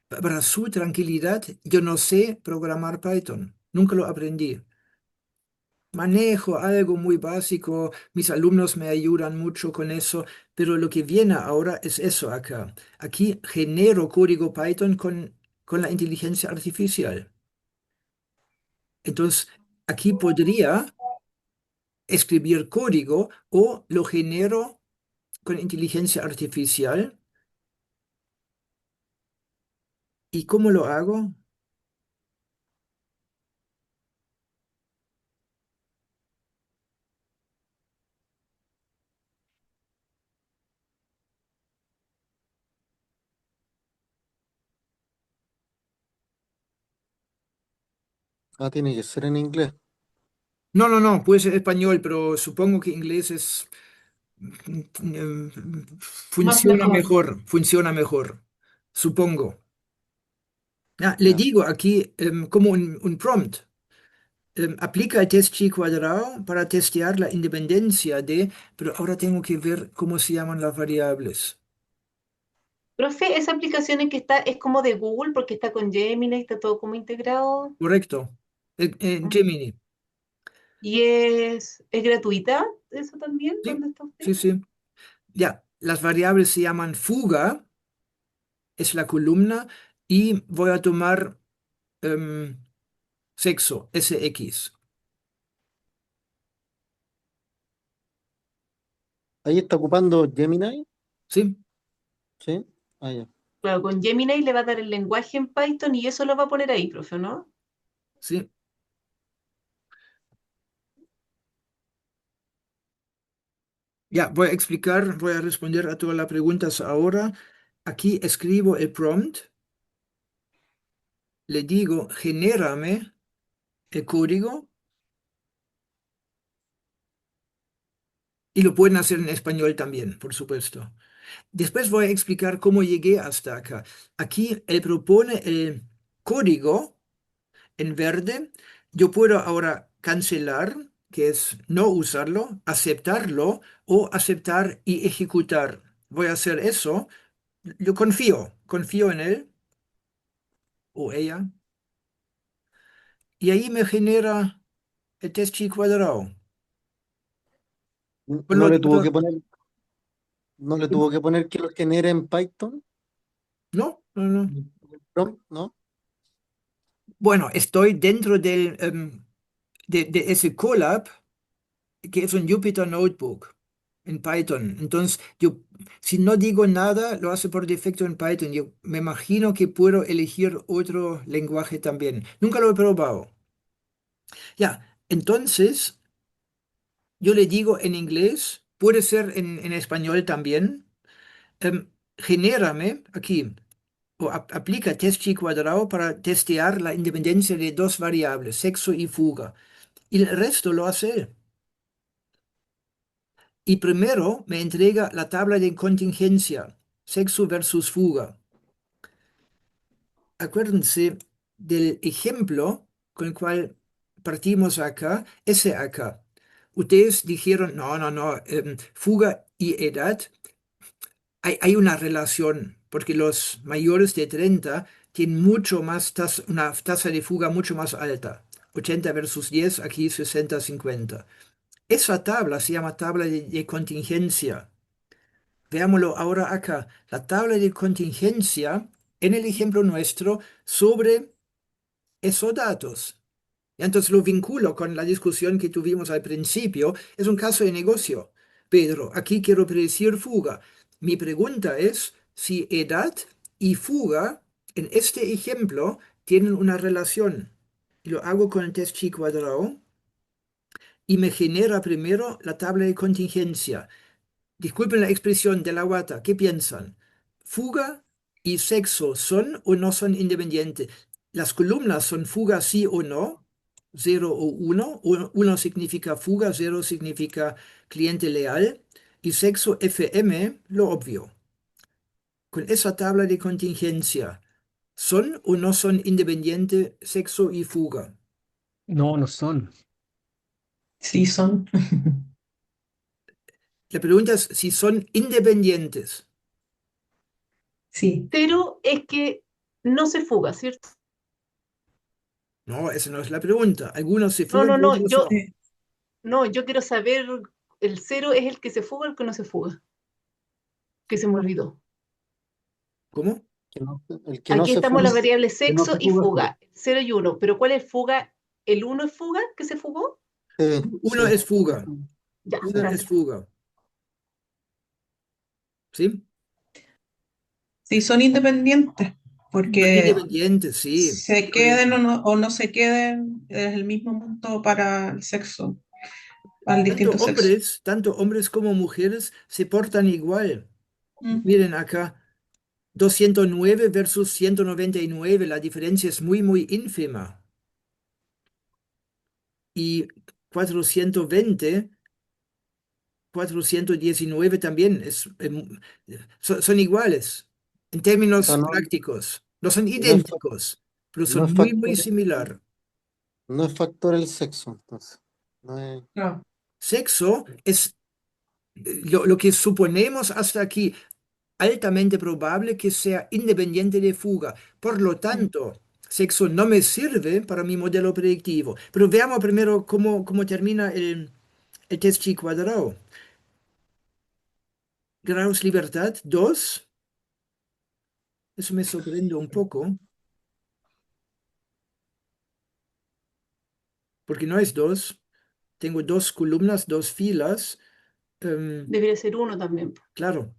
Speaker 1: Para su tranquilidad, yo no sé programar Python. Nunca lo aprendí. Manejo algo muy básico, mis alumnos me ayudan mucho con eso, pero lo que viene ahora es eso acá. Aquí genero código Python con la inteligencia artificial. Entonces, aquí podría escribir código o lo genero con inteligencia artificial. ¿Y cómo lo hago?
Speaker 7: Ah, tiene que ser en inglés.
Speaker 1: No, no, no, puede ser español, pero supongo que inglés es
Speaker 6: Más
Speaker 1: funciona
Speaker 6: mejor.
Speaker 1: mejor, funciona mejor, supongo. Ya, le
Speaker 7: Ya.
Speaker 1: digo aquí como un prompt. Aplica el test chi cuadrado para testear la independencia de, pero ahora tengo que ver cómo se llaman las variables.
Speaker 6: Profe, esa aplicación en que está es como de Google porque está con Gemini, está todo como integrado.
Speaker 1: Correcto.
Speaker 6: Mm.
Speaker 1: Gemini.
Speaker 6: ¿Y es gratuita? ¿Eso también?
Speaker 1: Sí,
Speaker 6: ¿Dónde está usted?
Speaker 1: sí, sí. Ya, las variables se llaman fuga, es la columna, y voy a tomar em, sexo, SX.
Speaker 7: Ahí está ocupando Gemini,
Speaker 1: ¿Sí?
Speaker 7: ¿sí? Ah, ya.
Speaker 6: Claro, con Gemini le va a dar el lenguaje en Python y eso lo va a poner ahí, profe, ¿no?
Speaker 1: Sí. Ya, voy a explicar, voy a responder a todas las preguntas ahora. Aquí escribo el prompt, le digo, genérame el código y lo pueden hacer en español también, por supuesto. Después voy a explicar cómo llegué hasta acá. Aquí él propone el código en verde. Yo puedo ahora cancelar, que es no usarlo, aceptarlo o aceptar y ejecutar. Voy a hacer eso. Yo confío en él o ella. Y ahí me genera el test chi cuadrado. Con
Speaker 7: No
Speaker 1: los
Speaker 7: le tuvo
Speaker 1: datos-
Speaker 7: que poner, no le tuvo que poner que lo genere en Python,
Speaker 1: No, no, no.
Speaker 7: prompt, ¿no?
Speaker 1: Bueno, estoy dentro de ese Colab, que es un Jupyter Notebook en Python. Entonces, yo, si no digo nada, lo hace por defecto en Python. Yo me imagino que puedo elegir otro lenguaje también. Nunca lo he probado. Ya, entonces, yo le digo en inglés, puede ser en español también. Genérame aquí o aplica test chi cuadrado para testear la independencia de dos variables, sexo y fuga. Y el resto lo hace él. Y primero me entrega la tabla de contingencia, sexo versus fuga. Acuérdense del ejemplo con el cual partimos acá, ese acá. Ustedes dijeron, no, fuga y edad, hay una relación, porque los mayores de 30 tienen mucho más una tasa de fuga mucho más alta. 80 versus 10, aquí 60-50. Esa tabla se llama tabla de contingencia. Veámoslo ahora acá. La tabla de contingencia en el ejemplo nuestro sobre esos datos. Y entonces lo vinculo con la discusión que tuvimos al principio. Es un caso de negocio. Pedro, aquí quiero predecir fuga. Mi pregunta es si edad y fuga en este ejemplo tienen una relación. Y lo hago con el test chi cuadrado y me genera primero la tabla de contingencia. Disculpen la expresión de la guata, ¿qué piensan? ¿Fuga y sexo son o no son independientes? Las columnas son fuga sí o no, 0 o 1. 1 significa fuga, 0 significa cliente leal. Y sexo FM, lo obvio. Con esa tabla de contingencia, ¿son o no son independientes sexo y fuga?
Speaker 4: No, no son.
Speaker 2: Sí, son.
Speaker 1: La pregunta es si son independientes.
Speaker 2: Sí.
Speaker 6: Pero es que no se fuga, ¿cierto?
Speaker 1: No, esa no es la pregunta. Algunos se
Speaker 6: No,
Speaker 1: fugan
Speaker 6: no,
Speaker 1: y
Speaker 6: no,
Speaker 1: otros
Speaker 6: yo,
Speaker 1: no.
Speaker 6: no, yo quiero saber, el cero es el que se fuga o el que no se fuga, que se me olvidó.
Speaker 1: ¿Cómo?
Speaker 7: El que no
Speaker 6: Aquí
Speaker 7: se
Speaker 6: estamos
Speaker 7: fuga,
Speaker 6: las variables
Speaker 3: Que no
Speaker 6: sexo
Speaker 3: se
Speaker 6: y
Speaker 3: fuga cero.
Speaker 6: fuga, 0 y 1, pero ¿cuál es fuga? ¿El uno es fuga que se fugó?
Speaker 7: sí,
Speaker 1: Uno
Speaker 7: sí.
Speaker 1: es fuga.
Speaker 6: Ya,
Speaker 1: Una es
Speaker 6: gracias.
Speaker 1: fuga. ¿Sí?
Speaker 2: Sí, son independientes,
Speaker 1: Son
Speaker 2: porque
Speaker 1: independientes, sí.
Speaker 2: se queden o no se queden, es el mismo monto para el sexo, para el distinto sexo.
Speaker 1: Tanto hombres como mujeres se portan igual.
Speaker 2: Mm.
Speaker 1: Miren acá, 209 versus 199, la diferencia es muy, muy ínfima. Y 420, 419 también son iguales en
Speaker 7: O sea,
Speaker 1: términos
Speaker 7: no,
Speaker 1: prácticos. No son
Speaker 7: no es,
Speaker 1: idénticos, pero
Speaker 7: no
Speaker 1: son
Speaker 7: es
Speaker 1: muy, muy
Speaker 7: factor,
Speaker 1: similar.
Speaker 7: no es factor el sexo, entonces. No es,
Speaker 2: No.
Speaker 1: Sexo es lo que suponemos hasta aquí, altamente probable que sea independiente de fuga. Por lo tanto, sexo no me sirve para mi modelo predictivo. Pero veamos primero cómo termina el test chi cuadrado. Grados libertad, 2. Eso me sorprende un poco, porque no es 2. Tengo dos columnas, dos filas.
Speaker 6: Debería ser uno también.
Speaker 1: Claro.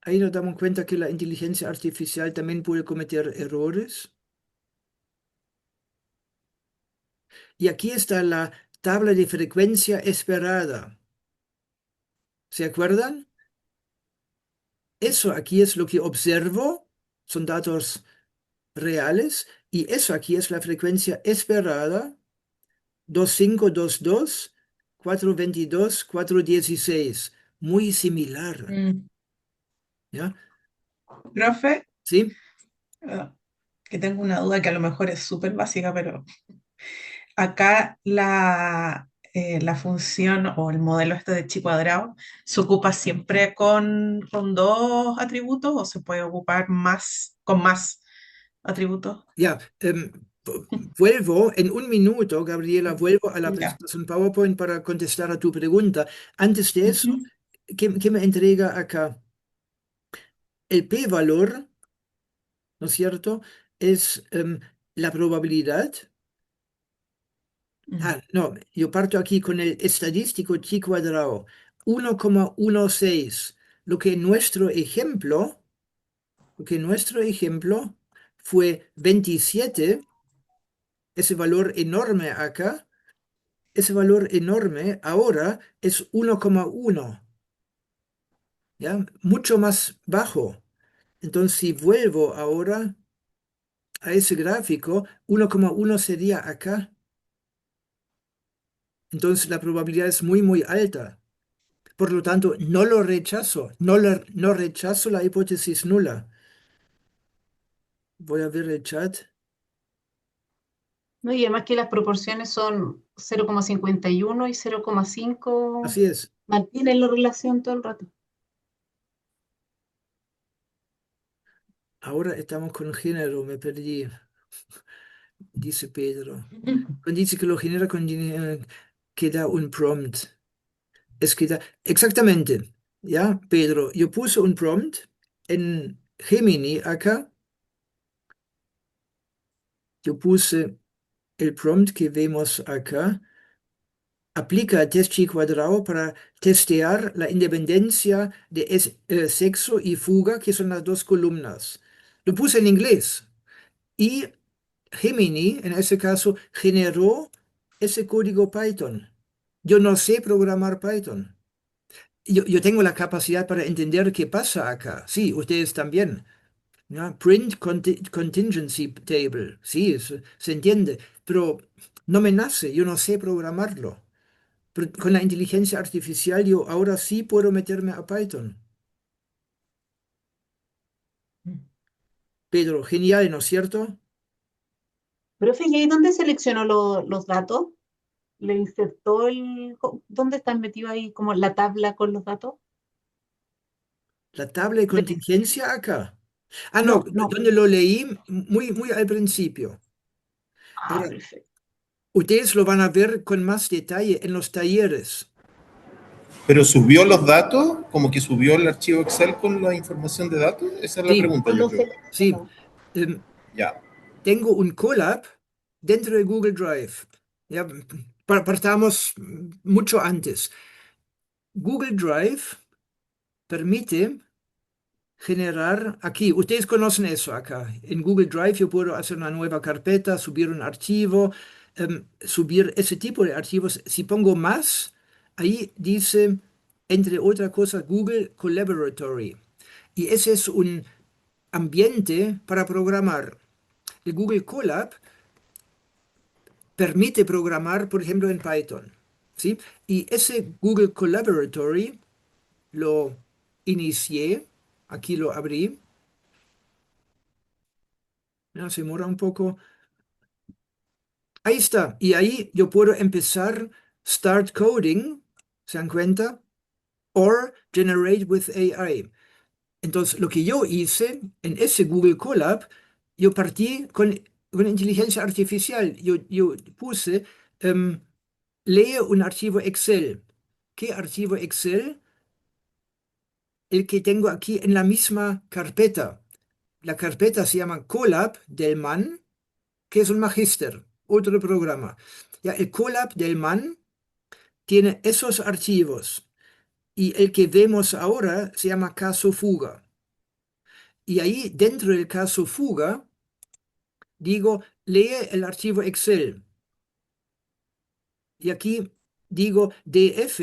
Speaker 1: Ahí nos damos cuenta que la inteligencia artificial también puede cometer errores. Y aquí está la tabla de frecuencia esperada. ¿Se acuerdan? Eso aquí es lo que observo, son datos reales, y eso aquí es la frecuencia esperada, 2522, 422, 416. Muy similar,
Speaker 2: Mm.
Speaker 1: ¿ya?
Speaker 2: Profe,
Speaker 1: ¿Sí?
Speaker 2: que tengo una duda que a lo mejor es súper básica, pero acá la función o el modelo este de chi cuadrado se ocupa siempre con dos atributos o se puede ocupar más con más atributos.
Speaker 1: Ya, vuelvo en un minuto, Gabriela, vuelvo a la
Speaker 2: Ya.
Speaker 1: presentación PowerPoint para contestar a tu pregunta. Antes de eso,
Speaker 2: Ujú.
Speaker 1: ¿qué me entrega acá? El p-valor, ¿no es cierto? Es la probabilidad.
Speaker 2: Mm.
Speaker 1: No, yo parto aquí con el estadístico chi cuadrado, 1,16. Lo que en nuestro ejemplo fue 27, ese valor enorme acá, ese valor enorme ahora es 1,1, ¿ya? Mucho más bajo. Entonces, si vuelvo ahora a ese gráfico, 1,1 sería acá. Entonces, la probabilidad es muy, muy alta. Por lo tanto, no lo rechazo, no rechazo la hipótesis nula. Voy a ver el chat.
Speaker 6: No, y además que las proporciones son 0,51 y 0,5,
Speaker 1: Así es.
Speaker 6: mantienen la relación todo el rato.
Speaker 1: Ahora estamos con género, me perdí, dice Pedro. Dice que lo genera con que da un prompt. Es que da, exactamente, ¿ya, Pedro? Yo puse un prompt en Gemini acá. Yo puse el prompt que vemos acá. Aplica test chi cuadrado para testear la independencia de sexo y fuga, que son las dos columnas. Lo puse en inglés y Gemini, en ese caso, generó ese código Python. Yo no sé programar Python. Yo tengo la capacidad para entender qué pasa acá. Sí, ustedes también. ¿No? Print contingency table. Sí, se entiende. Pero no me nace, yo no sé programarlo. Pero con la inteligencia artificial yo ahora sí puedo meterme a Python. Pedro, genial, ¿no es cierto?
Speaker 6: Profe, ¿y ahí dónde seleccionó los datos? ¿Le insertó dónde están metidos ahí como la tabla con los datos?
Speaker 1: La tabla de
Speaker 6: De-
Speaker 1: contingencia acá. Ah, no,
Speaker 6: no, no.
Speaker 1: donde lo leí muy, muy al principio.
Speaker 6: Ah,
Speaker 1: Ahora,
Speaker 6: perfecto.
Speaker 1: ustedes lo van a ver con más detalle en los talleres.
Speaker 10: Pero subió los datos, como que subió el archivo Excel con la información de datos. Esa es la
Speaker 1: Sí,
Speaker 10: pregunta,
Speaker 6: Con
Speaker 10: yo
Speaker 6: los
Speaker 10: creo.
Speaker 1: sí.
Speaker 6: seleccionó.
Speaker 1: Em,
Speaker 10: Ya.
Speaker 1: Tengo un collab dentro de Google Drive. Ya, partamos mucho antes. Google Drive permite generar aquí, ustedes conocen eso acá. En Google Drive yo puedo hacer una nueva carpeta, subir un archivo, subir ese tipo de archivos. Si pongo más, ahí dice, entre otras cosas, Google Collaboratory. Y ese es un ambiente para programar. El Google Colab permite programar, por ejemplo, en Python, ¿sí? Y ese Google Collaboratory lo inicié, aquí lo abrí, ¿no? Se demora un poco. Ahí está, y ahí yo puedo empezar Start Coding, ¿se dan cuenta? Or Generate with AI. Entonces, lo que yo hice en ese Google Colab, yo partí con inteligencia artificial. Yo puse, lee un archivo Excel. ¿Qué archivo Excel? El que tengo aquí en la misma carpeta. La carpeta se llama Colab del Man, que es un magíster, otro programa. Ya, el Colab del Man tiene esos archivos y el que vemos ahora se llama caso fuga. Y ahí dentro del caso fuga, digo, lee el archivo Excel. Y aquí digo, DF,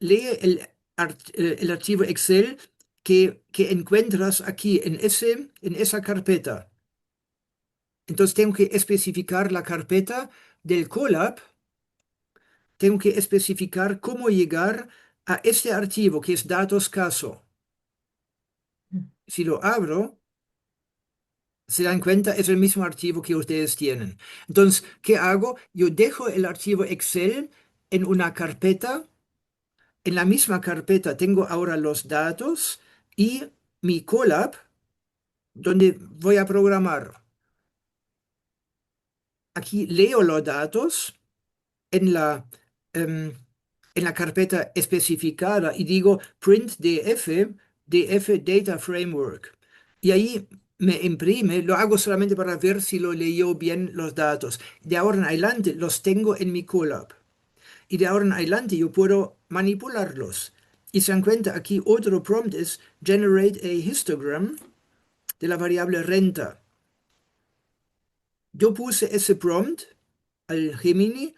Speaker 1: lee el archivo Excel que encuentras aquí en esa carpeta. Entonces tengo que especificar la carpeta del Colab, tengo que especificar cómo llegar a este archivo que es datos caso. Si lo abro, se dan cuenta, es el mismo archivo que ustedes tienen. Entonces, ¿qué hago? Yo dejo el archivo Excel en una carpeta. En la misma carpeta tengo ahora los datos y mi Colab, donde voy a programar. Aquí leo los datos en em, en la carpeta especificada y digo print DF Data Framework. Y ahí me imprime, lo hago solamente para ver si lo leyó bien los datos. De ahora en adelante los tengo en mi Colab. Y de ahora en adelante yo puedo manipularlos. Y se dan cuenta, aquí otro prompt es generate a histogram de la variable renta. Yo puse ese prompt al Gemini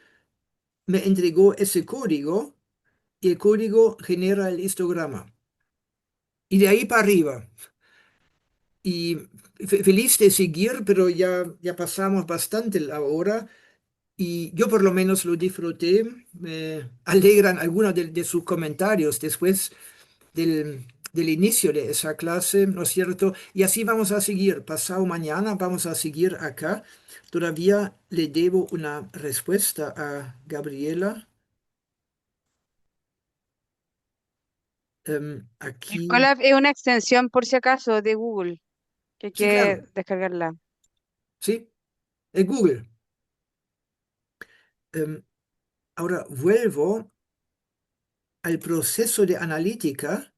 Speaker 1: me entregó ese código y el código genera el histograma. Y de ahí para arriba. Y feliz de seguir, pero ya pasamos bastante la hora y yo por lo menos lo disfruté. Me alegran algunos de sus comentarios después del inicio de esa clase, ¿no es cierto? Y así vamos a seguir. Pasado mañana vamos a seguir acá. Todavía le debo una respuesta a Gabriela.
Speaker 8: El
Speaker 1: Aquí,
Speaker 8: Colab es una extensión, por si acaso, de Google, que hay
Speaker 1: sí,
Speaker 8: que
Speaker 1: claro,
Speaker 8: descargarla.
Speaker 1: sí, Google. Em, Ahora vuelvo al proceso de analítica.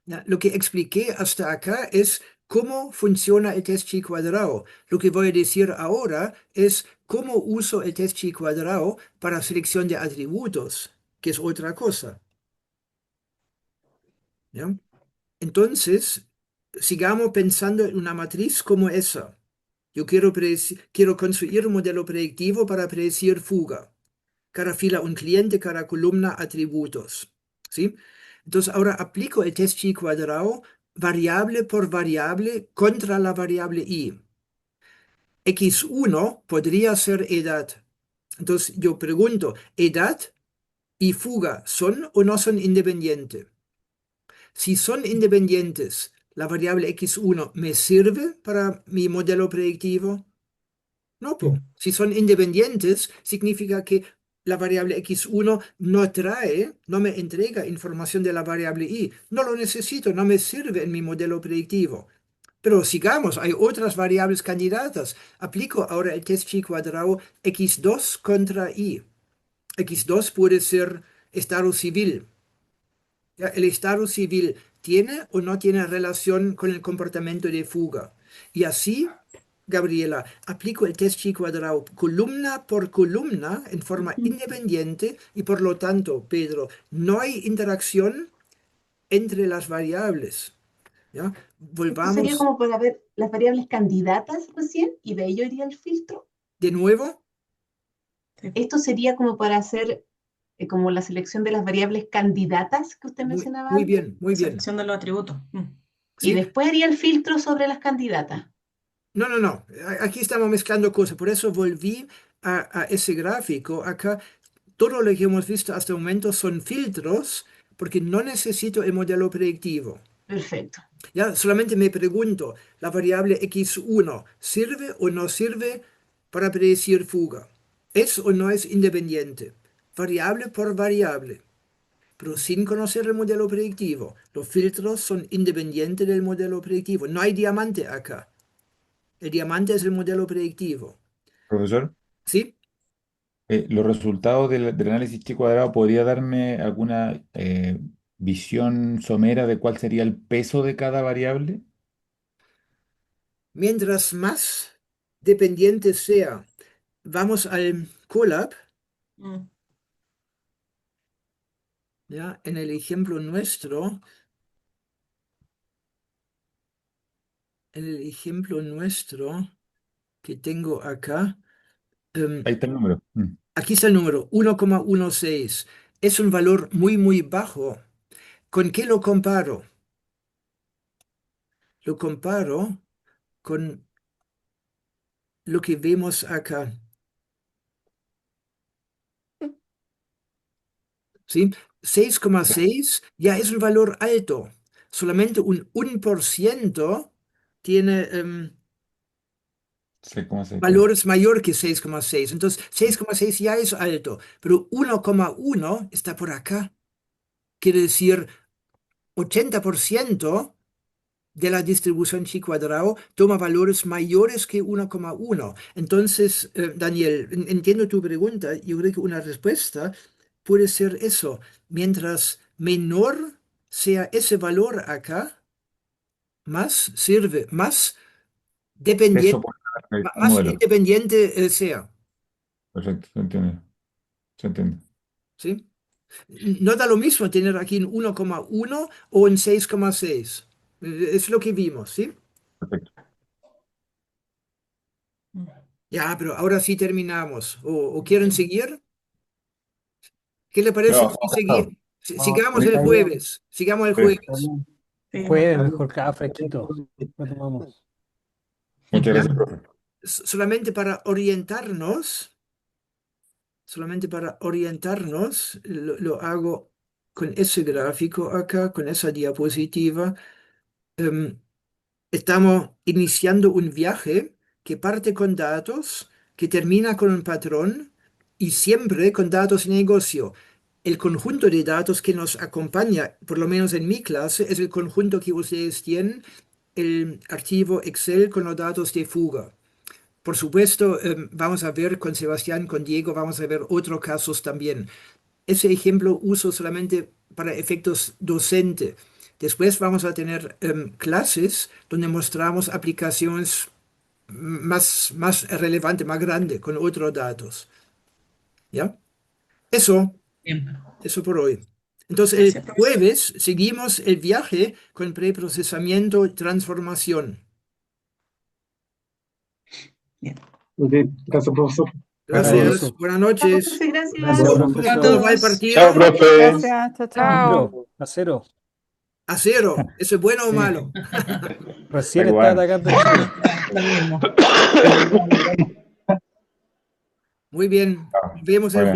Speaker 1: Ya, lo que expliqué hasta acá es cómo funciona el test chi cuadrado. Lo que voy a decir ahora es cómo uso el test chi cuadrado para selección de atributos, que es otra cosa. ¿Ya? Entonces, sigamos pensando en una matriz como esa. Yo quiero construir un modelo predictivo para predecir fuga. Cada fila un cliente, cada columna atributos. ¿Sí? Entonces ahora aplico el test chi cuadrado variable por variable contra la variable i. X1 podría ser edad. Entonces yo pregunto, ¿edad y fuga son o no son independientes? Si son independientes, ¿la variable X1 me sirve para mi modelo predictivo? No, po. Si son independientes, significa que la variable x1 no me entrega información de la variable y. No lo necesito, no me sirve en mi modelo predictivo. Pero sigamos, hay otras variables candidatas. Aplico ahora el test chi cuadrado x2 contra y. X2 puede ser estado civil. ¿Ya? El estado civil tiene o no tiene relación con el comportamiento de fuga. Y así, Gabriela, aplico el test chi cuadrado columna por columna en forma independiente y por lo tanto, Pedro, no hay interacción entre las variables. ¿Ya?
Speaker 6: Esto sería
Speaker 1: Volvamos
Speaker 6: como para ver las variables candidatas recién y de ello iría el filtro.
Speaker 1: de nuevo.
Speaker 2: Sí.
Speaker 6: Esto sería como para hacer como la selección de las variables candidatas que usted
Speaker 1: Muy,
Speaker 6: mencionaba
Speaker 1: muy
Speaker 6: antes.
Speaker 1: bien, muy
Speaker 2: La
Speaker 1: bien.
Speaker 2: selección de los atributos.
Speaker 6: Y
Speaker 1: ¿Sí?
Speaker 6: después haría el filtro sobre las candidatas.
Speaker 1: No, no, no. Aquí estamos mezclando cosas. Por eso volví a ese gráfico. Acá todo lo que hemos visto hasta el momento son filtros porque no necesito el modelo predictivo.
Speaker 6: Perfecto.
Speaker 1: Ya, solamente me pregunto, ¿la variable x1 sirve o no sirve para predecir fuga? ¿Es o no es independiente? Variable por variable, pero sin conocer el modelo predictivo. Los filtros son independientes del modelo predictivo. No hay diamante acá. El diamante es el modelo predictivo.
Speaker 5: Profesor,
Speaker 1: ¿Sí?
Speaker 5: los resultados del análisis chi cuadrado podría darme alguna visión somera de cuál sería el peso de cada variable.
Speaker 1: Mientras más dependiente sea, vamos al Colab,
Speaker 2: Mm.
Speaker 1: ¿ya? En el ejemplo nuestro, que tengo acá, em,
Speaker 5: Ahí está el número.
Speaker 1: aquí está el número 1,16. Es un valor muy, muy bajo. ¿Con qué lo comparo? Lo comparo con lo que vemos acá. ¿Sí? 6,6 ya es un valor alto. Solamente un 1% tiene
Speaker 5: Sí, ¿cómo se claro.
Speaker 1: valores mayor que 6,6. Entonces, 6,6 ya es alto, pero 1,1 está por acá. Quiere decir 80% de la distribución chi cuadrado toma valores mayores que 1,1. Entonces, Daniel, entiendo tu pregunta. Yo creo que una respuesta puede ser eso. Mientras menor sea ese valor acá, más sirve, más
Speaker 5: Peso
Speaker 1: dependiente,
Speaker 5: por cada
Speaker 1: más
Speaker 5: modelo.
Speaker 1: independiente sea.
Speaker 5: Perfecto, se entiende. Se entiende.
Speaker 1: ¿Sí? No da lo mismo tener aquí un 1,1 o un 6,6. Es lo que vimos, ¿sí?
Speaker 5: Perfecto.
Speaker 2: Mm.
Speaker 1: Ya, pero ahora sí terminamos. ¿O quieren seguir? ¿Qué le parece
Speaker 5: No,
Speaker 1: si seguimos? Sigamos el
Speaker 3: Está bien,
Speaker 1: jueves. Sigamos el
Speaker 5: sí.
Speaker 3: está
Speaker 1: jueves.
Speaker 3: bien,
Speaker 2: Sí,
Speaker 4: Jueves,
Speaker 2: mejor.
Speaker 4: mejor cada fresquito. Retomamos.
Speaker 5: Muchas
Speaker 2: Ya.
Speaker 5: gracias, profe.
Speaker 1: Solamente para orientarnos, lo hago con ese gráfico acá, con esa diapositiva. Em, Estamos iniciando un viaje que parte con datos, que termina con un patrón y siempre con datos de negocio. El conjunto de datos que nos acompaña, por lo menos en mi clase, es el conjunto que ustedes tienen, el archivo Excel con los datos de fuga. Por supuesto, vamos a ver con Sebastián, con Diego, vamos a ver otros casos también. Ese ejemplo uso solamente para efectos docente. Después vamos a tener clases donde mostramos aplicaciones más relevantes, más grandes, con otros datos. ¿Ya? Eso,
Speaker 2: Bien.
Speaker 1: eso por hoy. Entonces, el
Speaker 2: Gracias, profesor.
Speaker 1: jueves seguimos el viaje con preprocesamiento y transformación.
Speaker 2: Bien.
Speaker 3: ok, gracias, profesor.
Speaker 1: Gracias.
Speaker 4: Maravilloso.
Speaker 1: Buenas
Speaker 6: Chao,
Speaker 1: noches.
Speaker 6: profe,
Speaker 4: Gracias,
Speaker 6: gracias.
Speaker 1: ¿Cómo
Speaker 4: profesor.
Speaker 1: va el
Speaker 2: Todos.
Speaker 1: partido?
Speaker 5: Chao, profe.
Speaker 6: Gracias, chao, chao.
Speaker 8: Chao.
Speaker 4: 1-0.
Speaker 1: A cero. ¿Eso es bueno o
Speaker 4: Sí.
Speaker 1: malo?
Speaker 4: Recién
Speaker 5: Tacuán.
Speaker 4: está atacando Chile.
Speaker 2: Lo mismo.
Speaker 1: Muy bien. Nos vemos el
Speaker 5: Bueno.
Speaker 1: jueves.